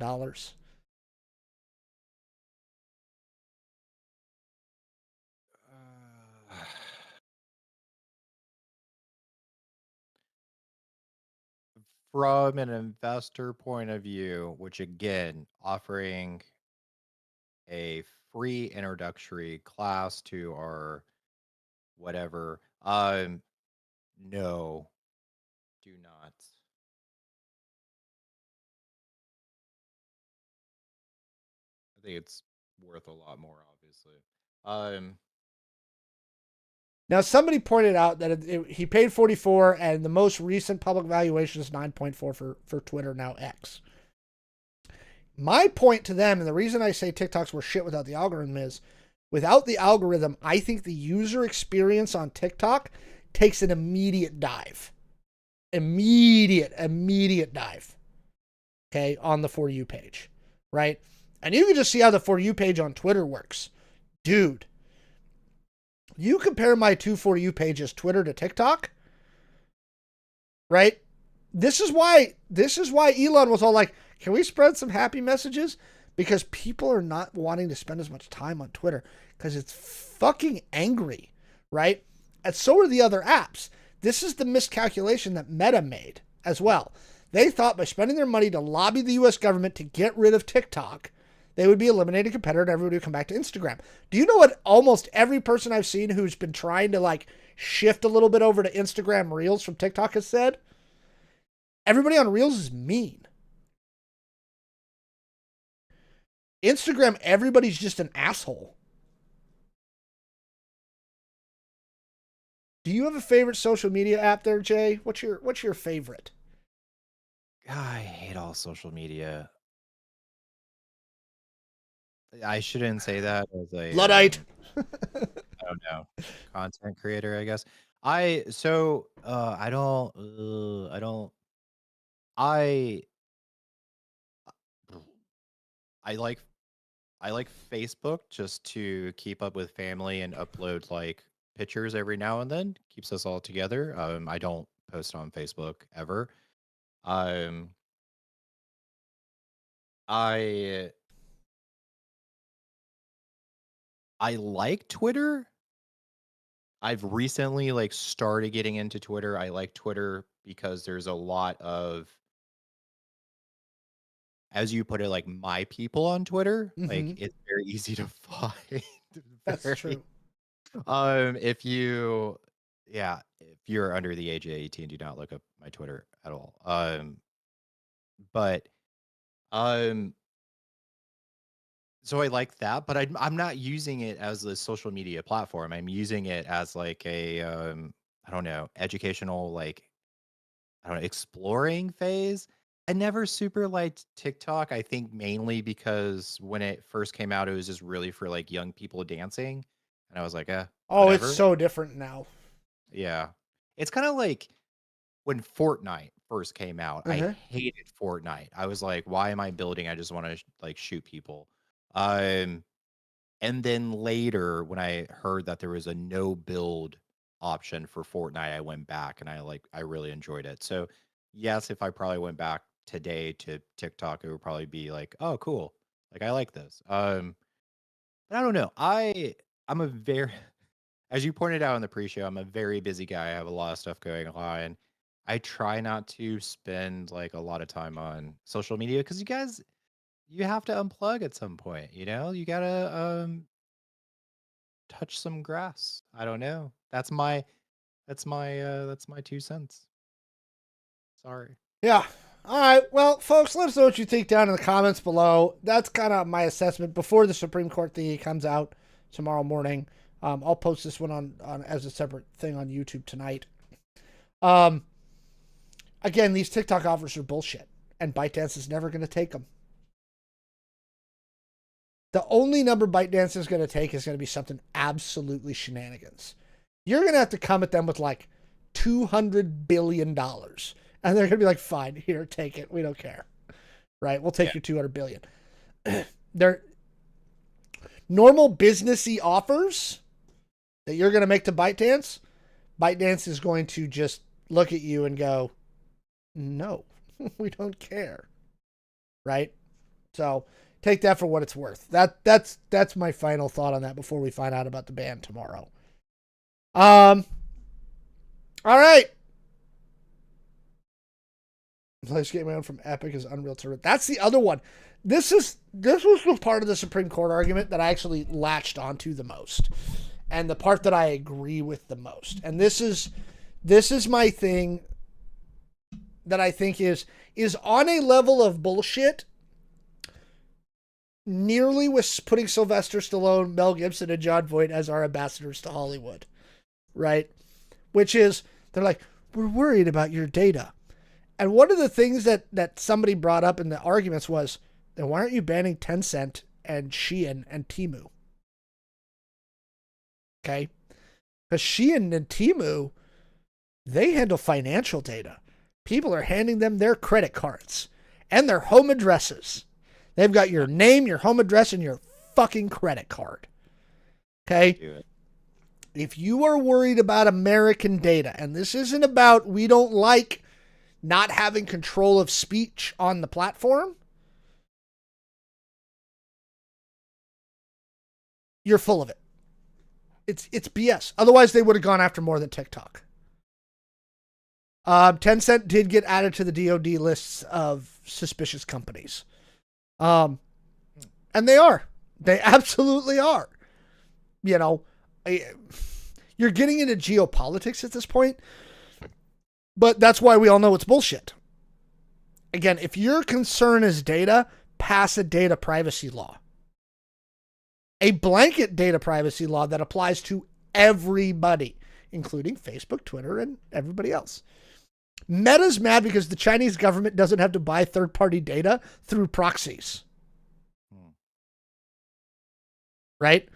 from an investor point of view, which again, offering a free introductory class to our whatever, no, do not. I think it's worth a lot more, obviously. Um, Now, somebody pointed out that he paid 44, and the most recent public valuation is 9.4 for Twitter, now X. My point to them, and the reason I say TikToks were shit without the algorithm is, without the algorithm, I think the user experience on TikTok takes an immediate dive. Immediate dive. Okay, on the For You page, right? And you can just see how the For You page on Twitter works. Dude, you compare my two For You pages, Twitter to TikTok, right? This is why Elon was all like, can we spread some happy messages? Because people are not wanting to spend as much time on Twitter because it's fucking angry, right? And so are the other apps. This is the miscalculation that Meta made as well. They thought by spending their money to lobby the US government to get rid of TikTok, they would be eliminating a competitor and everybody would come back to Instagram. Do you know what almost every person I've seen who's been trying to like shift a little bit over to Instagram Reels from TikTok has said? Everybody on Reels is mean. Instagram, everybody's just an asshole. Do you have a favorite social media app there, Jay? What's your favorite? I hate all social media. I shouldn't say that as a Luddite. I don't know, content creator, I guess. I I like I like Facebook just to keep up with family and upload like pictures every now and then. Keeps us all together. I don't post on Facebook ever. Um, I I like Twitter. I've recently like started getting into Twitter. I like Twitter because there's a lot of, as you put it, like my people on Twitter. Like Mm-hmm. it's very easy to find. That's Very true. if you yeah, if you're under the age of 18, do not look up my Twitter at all. But um so I like that, but I'm not using it as a social media platform. I'm using it as like a I don't know, educational like I don't know, exploring phase. I never super liked TikTok. I think mainly because when it first came out, it was just really for like young people dancing. And I was like, Oh, it's whatever. so different now. Yeah. It's kind of like when Fortnite first came out. I Uh-huh. hated Fortnite. I was like, why am I building? I just want to like shoot people. Um, and then later when I heard that there was a no build option for Fortnite, I went back and I really enjoyed it. So yes, if I probably went back today to TikTok, it would probably be like, oh cool. Like I like this. But I don't know. I'm a very as you pointed out in the pre-show, I'm a very busy guy. I have a lot of stuff going on. I try not to spend like a lot of time on social media because you have to unplug at some point, you know? You gotta touch some grass. I don't know. That's my 2 cents. Sorry. Yeah. All right. Well, folks, let us know what you think down in the comments below. That's kind of my assessment before the Supreme Court thing comes out tomorrow morning. I'll post this one on as a separate thing on YouTube tonight. Um, again, these TikTok offers are bullshit, and ByteDance is never going to take them. The only number ByteDance is going to take is going to be something absolutely shenanigans. You're going to have to come at them with like $200 billion. And they're going to be like, fine, here, take it. We don't care. Right? We'll take Yeah. your $200 billion. They're normal businessy offers that you're going to make to ByteDance. ByteDance is going to just look at you and go, no, we don't care. Right? So take that for what it's worth. That's my final thought on that before we find out about the ban tomorrow. All right. Place Game Man from Epic is Unreal Tournament. That's the other one. This was the part of the Supreme Court argument that I actually latched onto the most, and the part that I agree with the most. And this is my thing that I think is on a level of bullshit, nearly with putting Sylvester Stallone, Mel Gibson, and John Voight as our ambassadors to Hollywood, right? Which is, they're like, we're worried about your data. And one of the things that somebody brought up in the arguments was, then why aren't you banning Tencent and Shein and Temu? Okay? Because Shein and Temu, they handle financial data. People are handing them their credit cards and their home addresses. They've got your name, your home address, and your fucking credit card. Okay? If you are worried about American data, and this isn't about we don't like not having control of speech on the platform, you're full of it. It's BS. Otherwise, they would have gone after more than TikTok. Tencent did get added to the DoD lists of suspicious companies. And they are. They absolutely are. You know, you're getting into geopolitics at this point, but that's why we all know it's bullshit. Again, if your concern is data, pass a data privacy law. A blanket data privacy law that applies to everybody, including Facebook, Twitter, and everybody else. Meta's mad because the Chinese government doesn't have to buy third-party data through proxies. Right?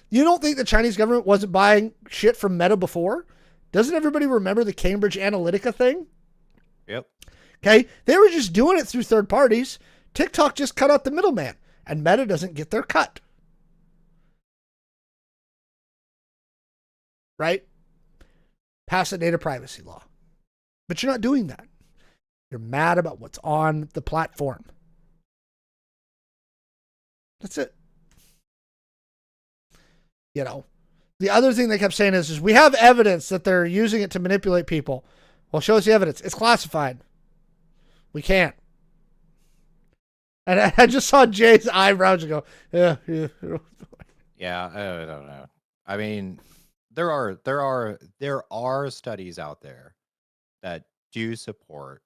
You don't think the Chinese government wasn't buying shit from Meta before? Doesn't everybody remember the Cambridge Analytica thing? Yep. Okay? They were just doing it through third parties. TikTok just cut out the middleman, and Meta doesn't get their cut. Right? Pass a data privacy law. But you're not doing that. You're mad about what's on the platform. That's it. You know, the other thing they kept saying is we have evidence that they're using it to manipulate people. Well, show us the evidence. It's classified. We can't. And I just saw Jay's eyebrows and go, yeah. Yeah, I don't know. I mean, there are studies out there that do support,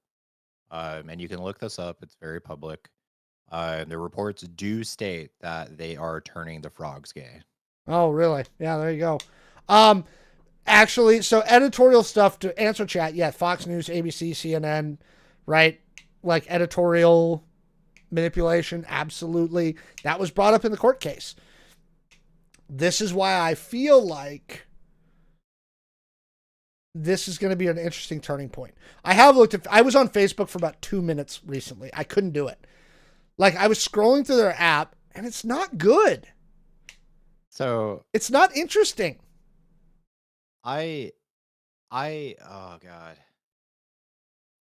and you can look this up. It's very public. The reports do state that they are turning the frogs gay. Oh, really? Yeah, there you go. Actually, so editorial stuff to answer chat. Yeah, Fox News, ABC, CNN, right? Like editorial manipulation. Absolutely. That was brought up in the court case. This is why I feel like this is going to be an interesting turning point. I was on Facebook for about 2 minutes recently. I couldn't do it. Like, I was scrolling through their app and it's not good. So it's not interesting. oh God.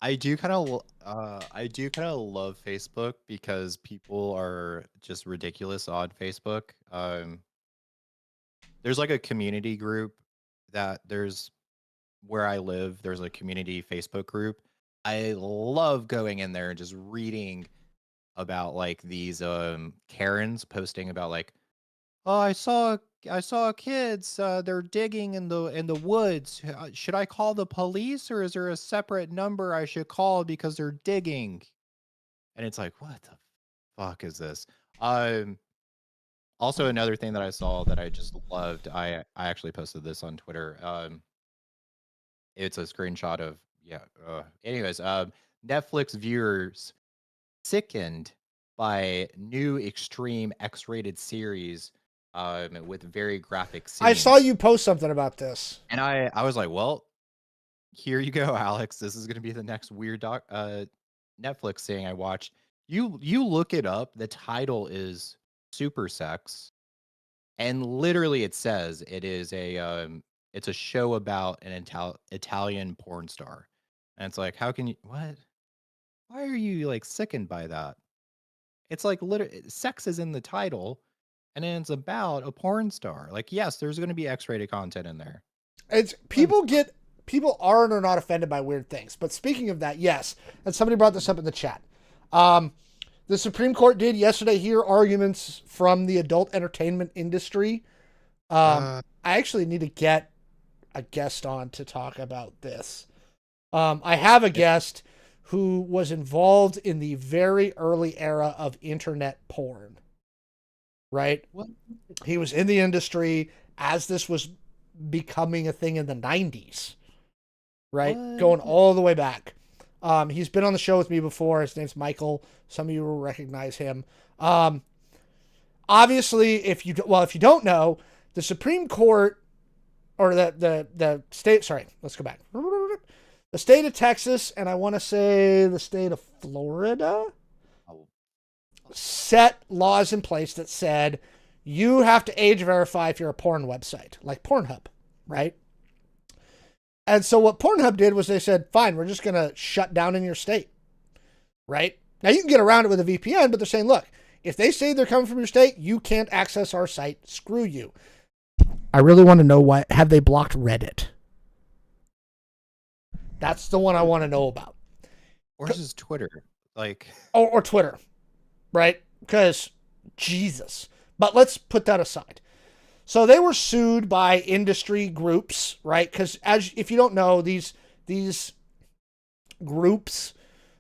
I do kind of love Facebook because people are just ridiculous on Facebook. There's like a community group where I live, there's a community Facebook group. I love going in there and just reading about like these Karens posting about like, oh, I saw kids. They're digging in the woods. Should I call the police or is there a separate number I should call because they're digging? And it's like, what the fuck is this? Also, another thing that I saw that I just loved. I actually posted this on Twitter. It's a screenshot of anyways, Netflix viewers sickened by new extreme X-rated series with very graphic scenes. I saw you post something about this. And I was like, well, here you go, Alex. This is going to be the next weird Netflix thing I watched. You look it up. The title is Super Sex. And literally it says it is it's a show about an Italian porn star. And it's like, how can you, what? Why are you like sickened by that? It's like literally sex is in the title and then it's about a porn star. Like, yes, there's going to be X-rated content in there. It's people get people aren't or not offended by weird things. But speaking of that, yes, and somebody brought this up in the chat. The Supreme Court did yesterday hear arguments from the adult entertainment industry. I actually need to get a guest on to talk about this. I have a guest who was involved in the very early era of internet porn. Right? What? He was in the industry as this was becoming a thing in the 90s. Right? What? Going all the way back. He's been on the show with me before. His name's Michael. Some of you will recognize him. Obviously, if you don't know, the Supreme Court or the state. Sorry, let's go back. The state of Texas and I want to say the state of Florida set laws in place that said you have to age verify if you're a porn website, like Pornhub, right? And so what Pornhub did was they said, fine, we're just going to shut down in your state, right? Now you can get around it with a VPN, but they're saying, look, if they say they're coming from your state, you can't access our site. Screw you. I really want to know why. Have they blocked Reddit? That's the one I want to know about. Or just Twitter, like, or Twitter, right? Because Jesus. But let's put that aside. So they were sued by industry groups, right? Because if you don't know, these groups,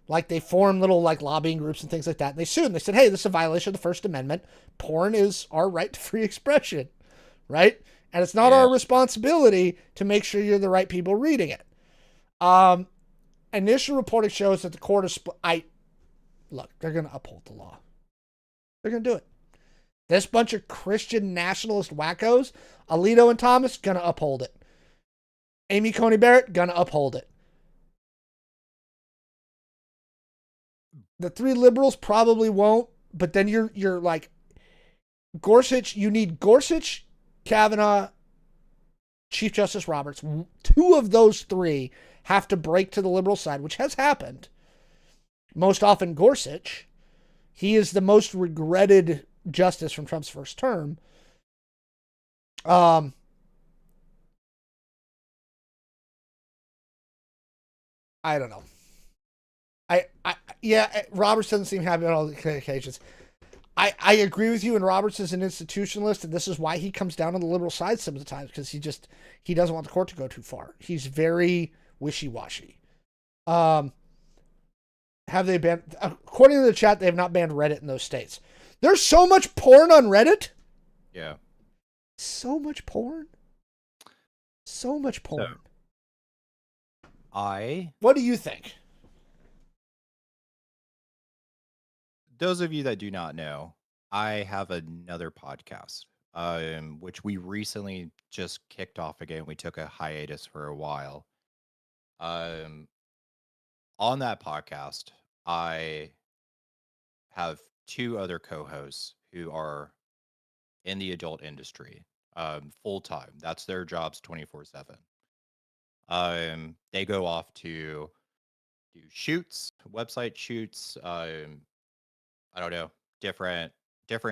like they form little like lobbying groups and things like that. And they sued and they said, hey, this is a violation of the First Amendment. Porn is our right to free expression, right? And it's not our responsibility to make sure you're the right people reading it. Initial reporting shows that the court is look, they're going to uphold the law. They're going to do it. This bunch of Christian nationalist wackos, Alito and Thomas, going to uphold it. Amy Coney Barrett, going to uphold it. The three liberals probably won't, but then you're like Gorsuch, you need Gorsuch, Kavanaugh, Chief Justice Roberts. Two of those three have to break to the liberal side, which has happened. Most often Gorsuch. He is the most regretted justice from Trump's first term. I don't know. Roberts doesn't seem happy on all the occasions. I agree with you, and Roberts is an institutionalist, and this is why he comes down on the liberal side sometimes, because he doesn't want the court to go too far. He's very wishy-washy. Have they banned, according to the chat, they have not banned Reddit in those states. There's so much porn on Reddit. Yeah. So much porn. So much porn. What do you think? Those of you that do not know, I have another podcast, which we recently just kicked off again. We took a hiatus for a while. On that podcast, I have two other co-hosts who are in the adult industry, full time. That's their jobs 24/7. They go off to do shoots, website shoots. I don't know, different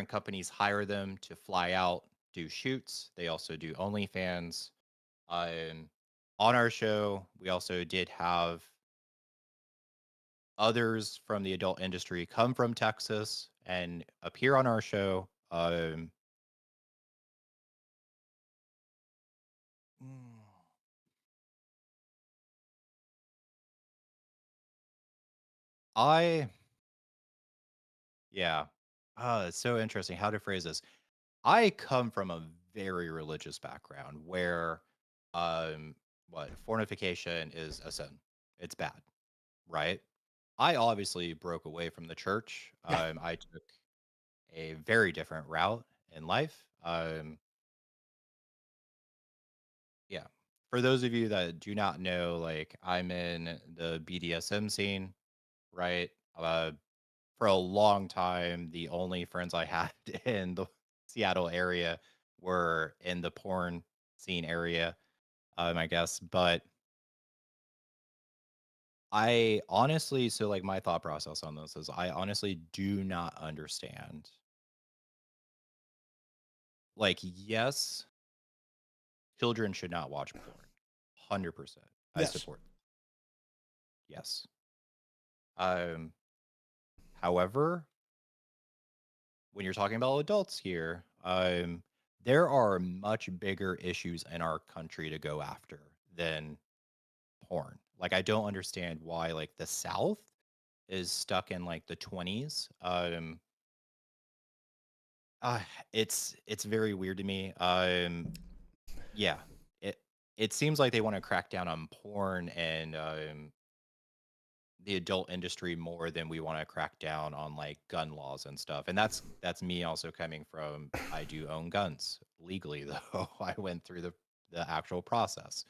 companies hire them to fly out, do shoots. They also do OnlyFans. On our show, we also did have others from the adult industry come from Texas and appear on our show. Yeah. It's so interesting how to phrase this. I come from a very religious background where fornication is a sin. It's bad, right? I obviously broke away from the church. I took a very different route in life. Yeah. For those of you that do not know, like I'm in the BDSM scene, right? For a long time, the only friends I had in the Seattle area were in the porn scene area, I guess. But I honestly, so like my thought process on this is I honestly do not understand. Like, yes, children should not watch porn. 100%. I Yes. support. Yes. Um, However, when you're talking about adults here, there are much bigger issues in our country to go after than porn. Like, I don't understand why, like, the South is stuck in like the 20s. Uh, it's very weird to me. Yeah, it it seems like they want to crack down on porn and the adult industry more than we want to crack down on like gun laws and stuff. And that's me also coming from, I do own guns legally though. I went through the actual process.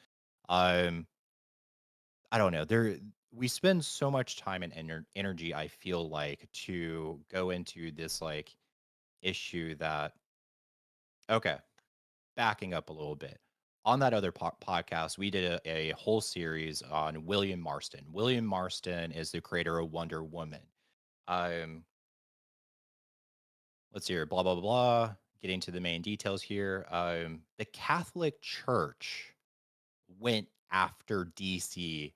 Um, I don't know. We spend so much time and energy, I feel like, to go into this like issue that, okay, backing up a little bit. On that other podcast, we did a whole series on William Marston. William Marston is the creator of Wonder Woman. Um, let's see here, blah blah blah. Getting to the main details here. The Catholic Church went after DC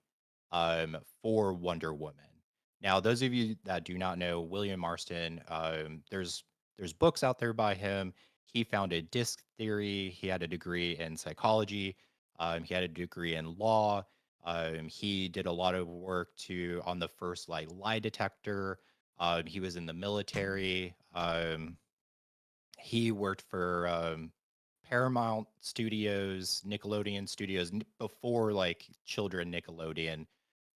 for Wonder Woman. Now, those of you that do not know William Marston, there's books out there by him. He founded disc theory. He had a degree in psychology. He had a degree in law. He did a lot of work on the first like lie detector. He was in the military. He worked for Paramount Studios, Nickelodeon Studios before like Children Nickelodeon,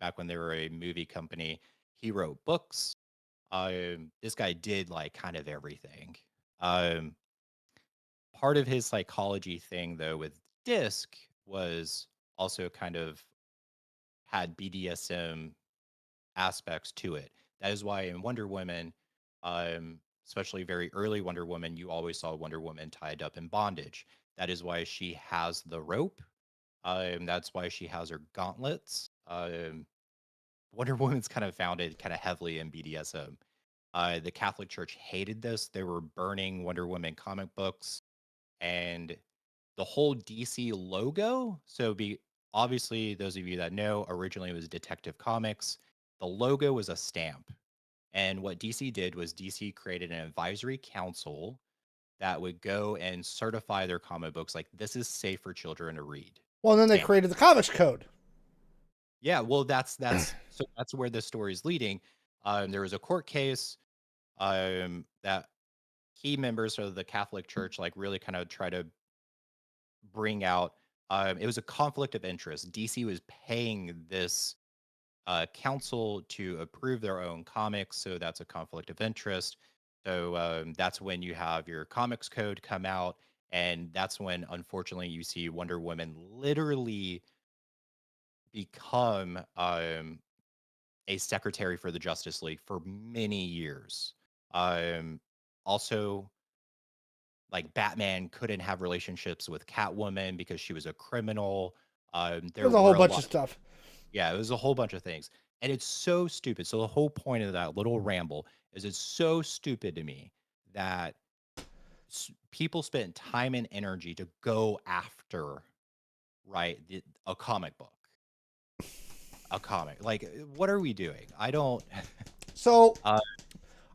back when they were a movie company. He wrote books. This guy did like kind of everything. Um, Part of his psychology thing though with Disc was also kind of had BDSM aspects to it. That is why in Wonder Woman, especially very early Wonder Woman, you always saw Wonder Woman tied up in bondage. That is why she has the rope. That's why she has her gauntlets. Wonder Woman's kind of founded kind of heavily in BDSM. The Catholic Church hated this. They were burning Wonder Woman comic books and the whole DC logo. So be obviously those of you that know, originally it was Detective Comics. The logo was a stamp. And what DC did was DC created an advisory council that would go and certify their comic books like this is safe for children to read. Well, then they Stamp. created the Comics Code. Yeah, well so that's where this story is leading. There was a court case that key members of the Catholic Church like really kind of try to bring out. It was a conflict of interest. DC was paying this council to approve their own comics, so that's a conflict of interest. So that's when you have your comics code come out, and that's when, unfortunately, you see Wonder Woman literally become a secretary for the Justice League for many years. Also, like Batman couldn't have relationships with Catwoman because she was a criminal. There There's a whole were a bunch lot. of stuff. Yeah, it was a whole bunch of things. And it's so stupid. So the whole point of that little ramble is it's so stupid to me that people spend time and energy to go after, right, a comic book. A comic. Like, what are we doing? I don't. So Uh,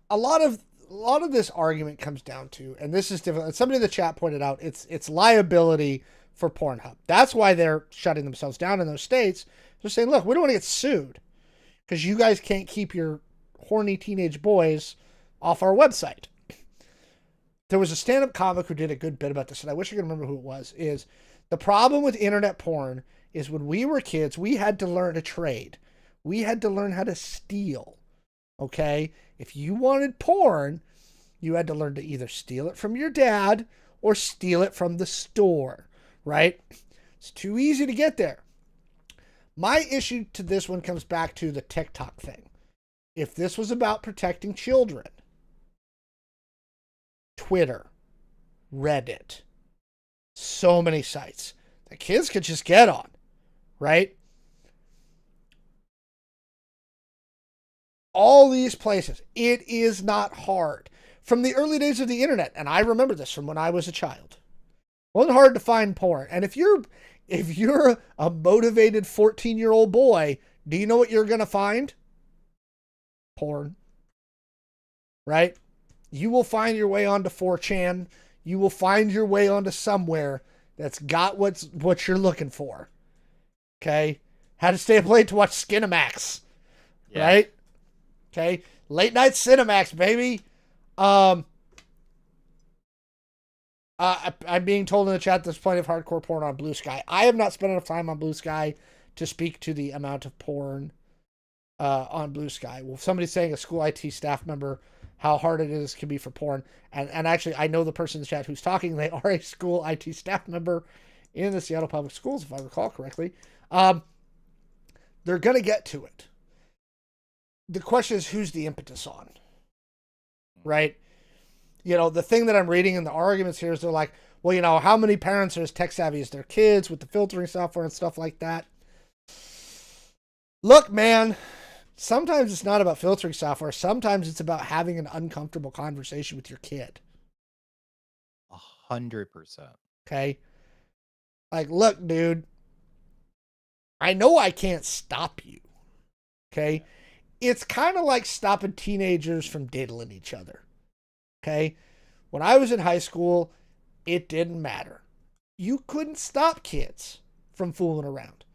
a lot of this argument comes down to, and this is different. Somebody in the chat pointed out it's liability for Pornhub. That's why they're shutting themselves down in those states. They're saying, look, we don't want to get sued because you guys can't keep your horny teenage boys off our website. There was a stand-up comic who did a good bit about this, and I wish I could remember who it was, is the problem with internet porn is when we were kids, we had to learn a trade. We had to learn how to steal. Okay? If you wanted porn, you had to learn to either steal it from your dad or steal it from the store, right? It's too easy to get there. My issue to this one comes back to the TikTok thing. If this was about protecting children, Twitter, Reddit, so many sites that kids could just get on, right? All these places. It is not hard. From the early days of the internet, and I remember this from when I was a child, Wasn't hard to find porn. And if you're a motivated 14-year-old boy, do you know what you're gonna find? Porn. Right? You will find your way onto 4chan. You will find your way onto somewhere that's got what you're looking for. Okay? How to stay up late to watch Skinamax. Yeah. Right? Okay? Late night Cinemax, baby. I'm being told in the chat there's plenty of hardcore porn on Blue Sky. I have not spent enough time on Blue Sky to speak to the amount of porn on Blue Sky. Well, somebody's saying a school IT staff member how hard it is can be for porn. And actually, I know the person in the chat who's talking. They are a school IT staff member in the Seattle Public Schools, if I recall correctly. They're going to get to it. The question is, who's the impetus on? Right? You know, the thing that I'm reading in the arguments here is they're like, well, you know, how many parents are as tech savvy as their kids with the filtering software and stuff like that? Look, man, sometimes it's not about filtering software. Sometimes it's about having an uncomfortable conversation with your kid. 100%. Okay? Like, look, dude, I know I can't stop you. Okay? It's kind of like stopping teenagers from diddling each other. Okay? When I was in high school, it didn't matter. You couldn't stop kids from fooling around.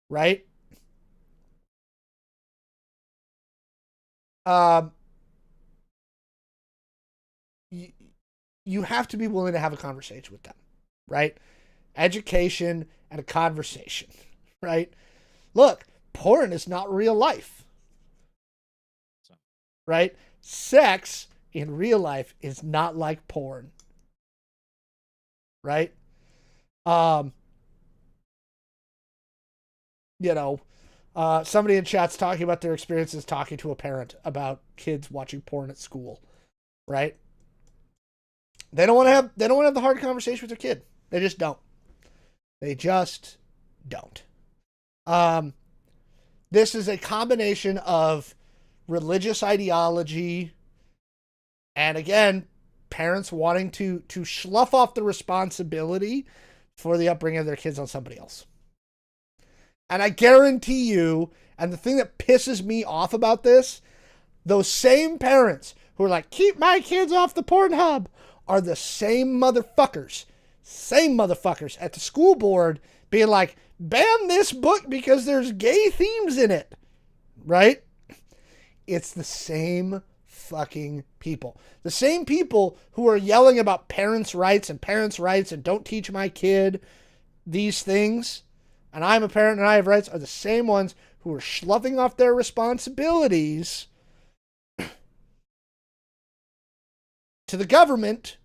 Right? You have to be willing to have a conversation with them. Right? Education and a conversation. Right? Look, porn is not real life. Right? Sex in real life is not like porn. Right? You know, somebody in chat's talking about their experiences talking to a parent about kids watching porn at school. Right? They don't want to have the hard conversation with their kid. They just don't. They just don't. This is a combination of religious ideology and, again, parents wanting to slough off the responsibility for the upbringing of their kids on somebody else. And I guarantee you, and the thing that pisses me off about this, those same parents who are like, keep my kids off the Pornhub, are the same motherfuckers at the school board being like, ban this book because there's gay themes in it. Right? It's the same fucking people. The same people who are yelling about parents' rights and don't teach my kid these things, and I'm a parent and I have rights, are the same ones who are sloughing off their responsibilities to the government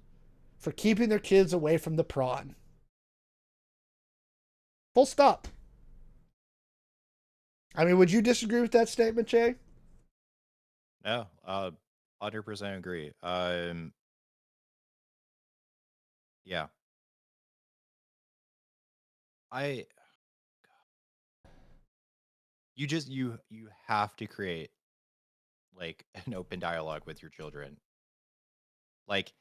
for keeping their kids away from the prawn. Full stop. I mean, would you disagree with that statement, Jay? No, 100% agree. Yeah. I you have to create like an open dialogue with your children. Like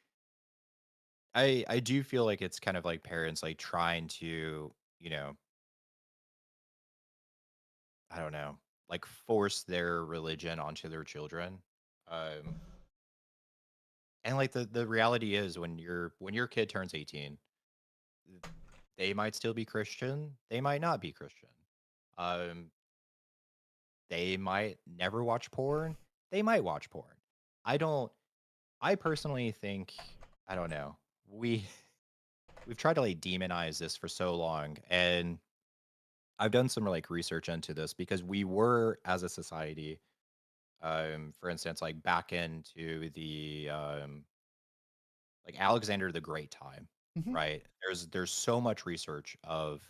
I do feel like it's kind of like parents like trying to, you know, I don't know, like force their religion onto their children. Um and like the reality is when your kid turns 18, they might still be Christian, they might not be Christian. Um they might never watch porn, they might watch porn. I don't I personally think, I don't know. We've tried to like demonize this for so long, and I've done some like research into this because we were as a society, for instance, like back into the like Alexander the Great time, Mm-hmm. right? There's so much research of,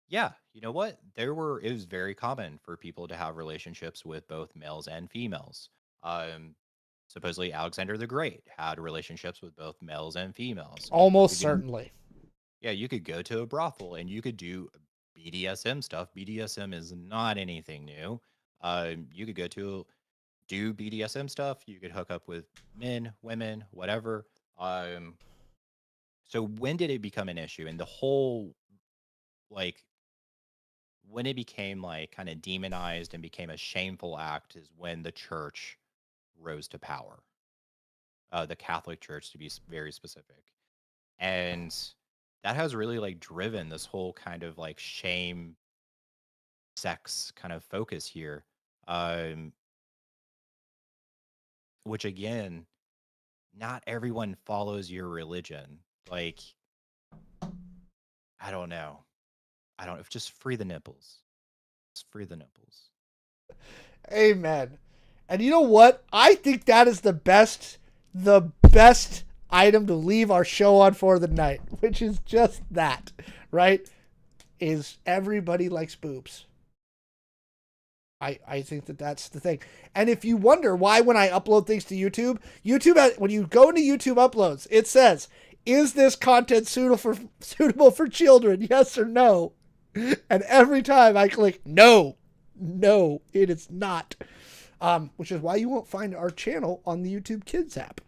yeah, you know what? It was very common for people to have relationships with both males and females. Um, Supposedly Alexander the Great had relationships with both males and females. Almost You could, certainly. yeah, you could go to a brothel and you could do BDSM stuff. BDSM is not anything new. You could go to do BDSM stuff. You could hook up with men, women, whatever. Um, So when did it become an issue? And the whole, like, when it became like kind of demonized and became a shameful act is when the church rose to power, the Catholic Church to be very specific. And that has really like driven this whole kind of like shame sex kind of focus here. Um, which again, not everyone follows your religion. Like, I don't know. I don't just free the nipples. Just free the nipples. Amen. And you know what? I think that is the best item to leave our show on for the night, which is just that, right? Is everybody likes boobs. I think that that's the thing. And if you wonder why when I upload things to YouTube, when you go into YouTube uploads, it says, is this content suitable for children? Yes or no? And every time I click no, it is not. Which is why you won't find our channel on the YouTube Kids app.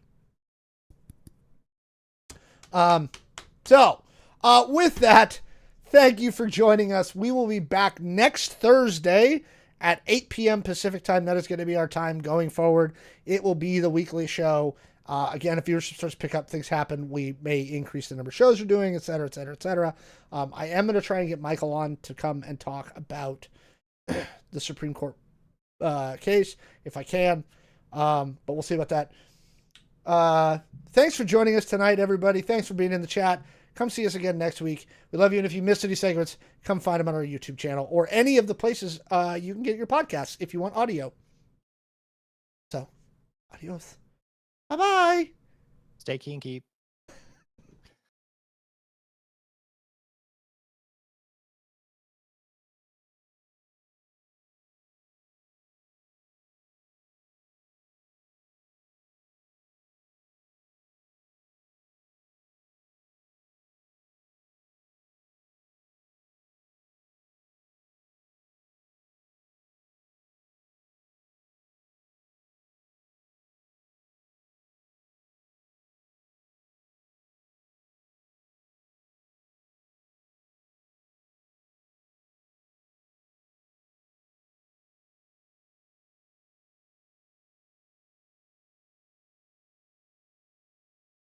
With that, thank you for joining us. We will be back next Thursday at 8 p.m. Pacific time. That is going to be our time going forward. It will be the weekly show. Again, if viewership starts to pick up, things happen. We may increase the number of shows we're doing, et cetera, et cetera, et cetera. I am going to try and get Michael on to come and talk about the Supreme Court case if I can. But we'll see about that. Thanks for joining us tonight, everybody. Thanks for being in the chat. Come see us again next week. We love you. And if you missed any segments, come find them on our YouTube channel or any of the places you can get your podcasts if you want audio. So, adios. Bye-bye. Stay kinky.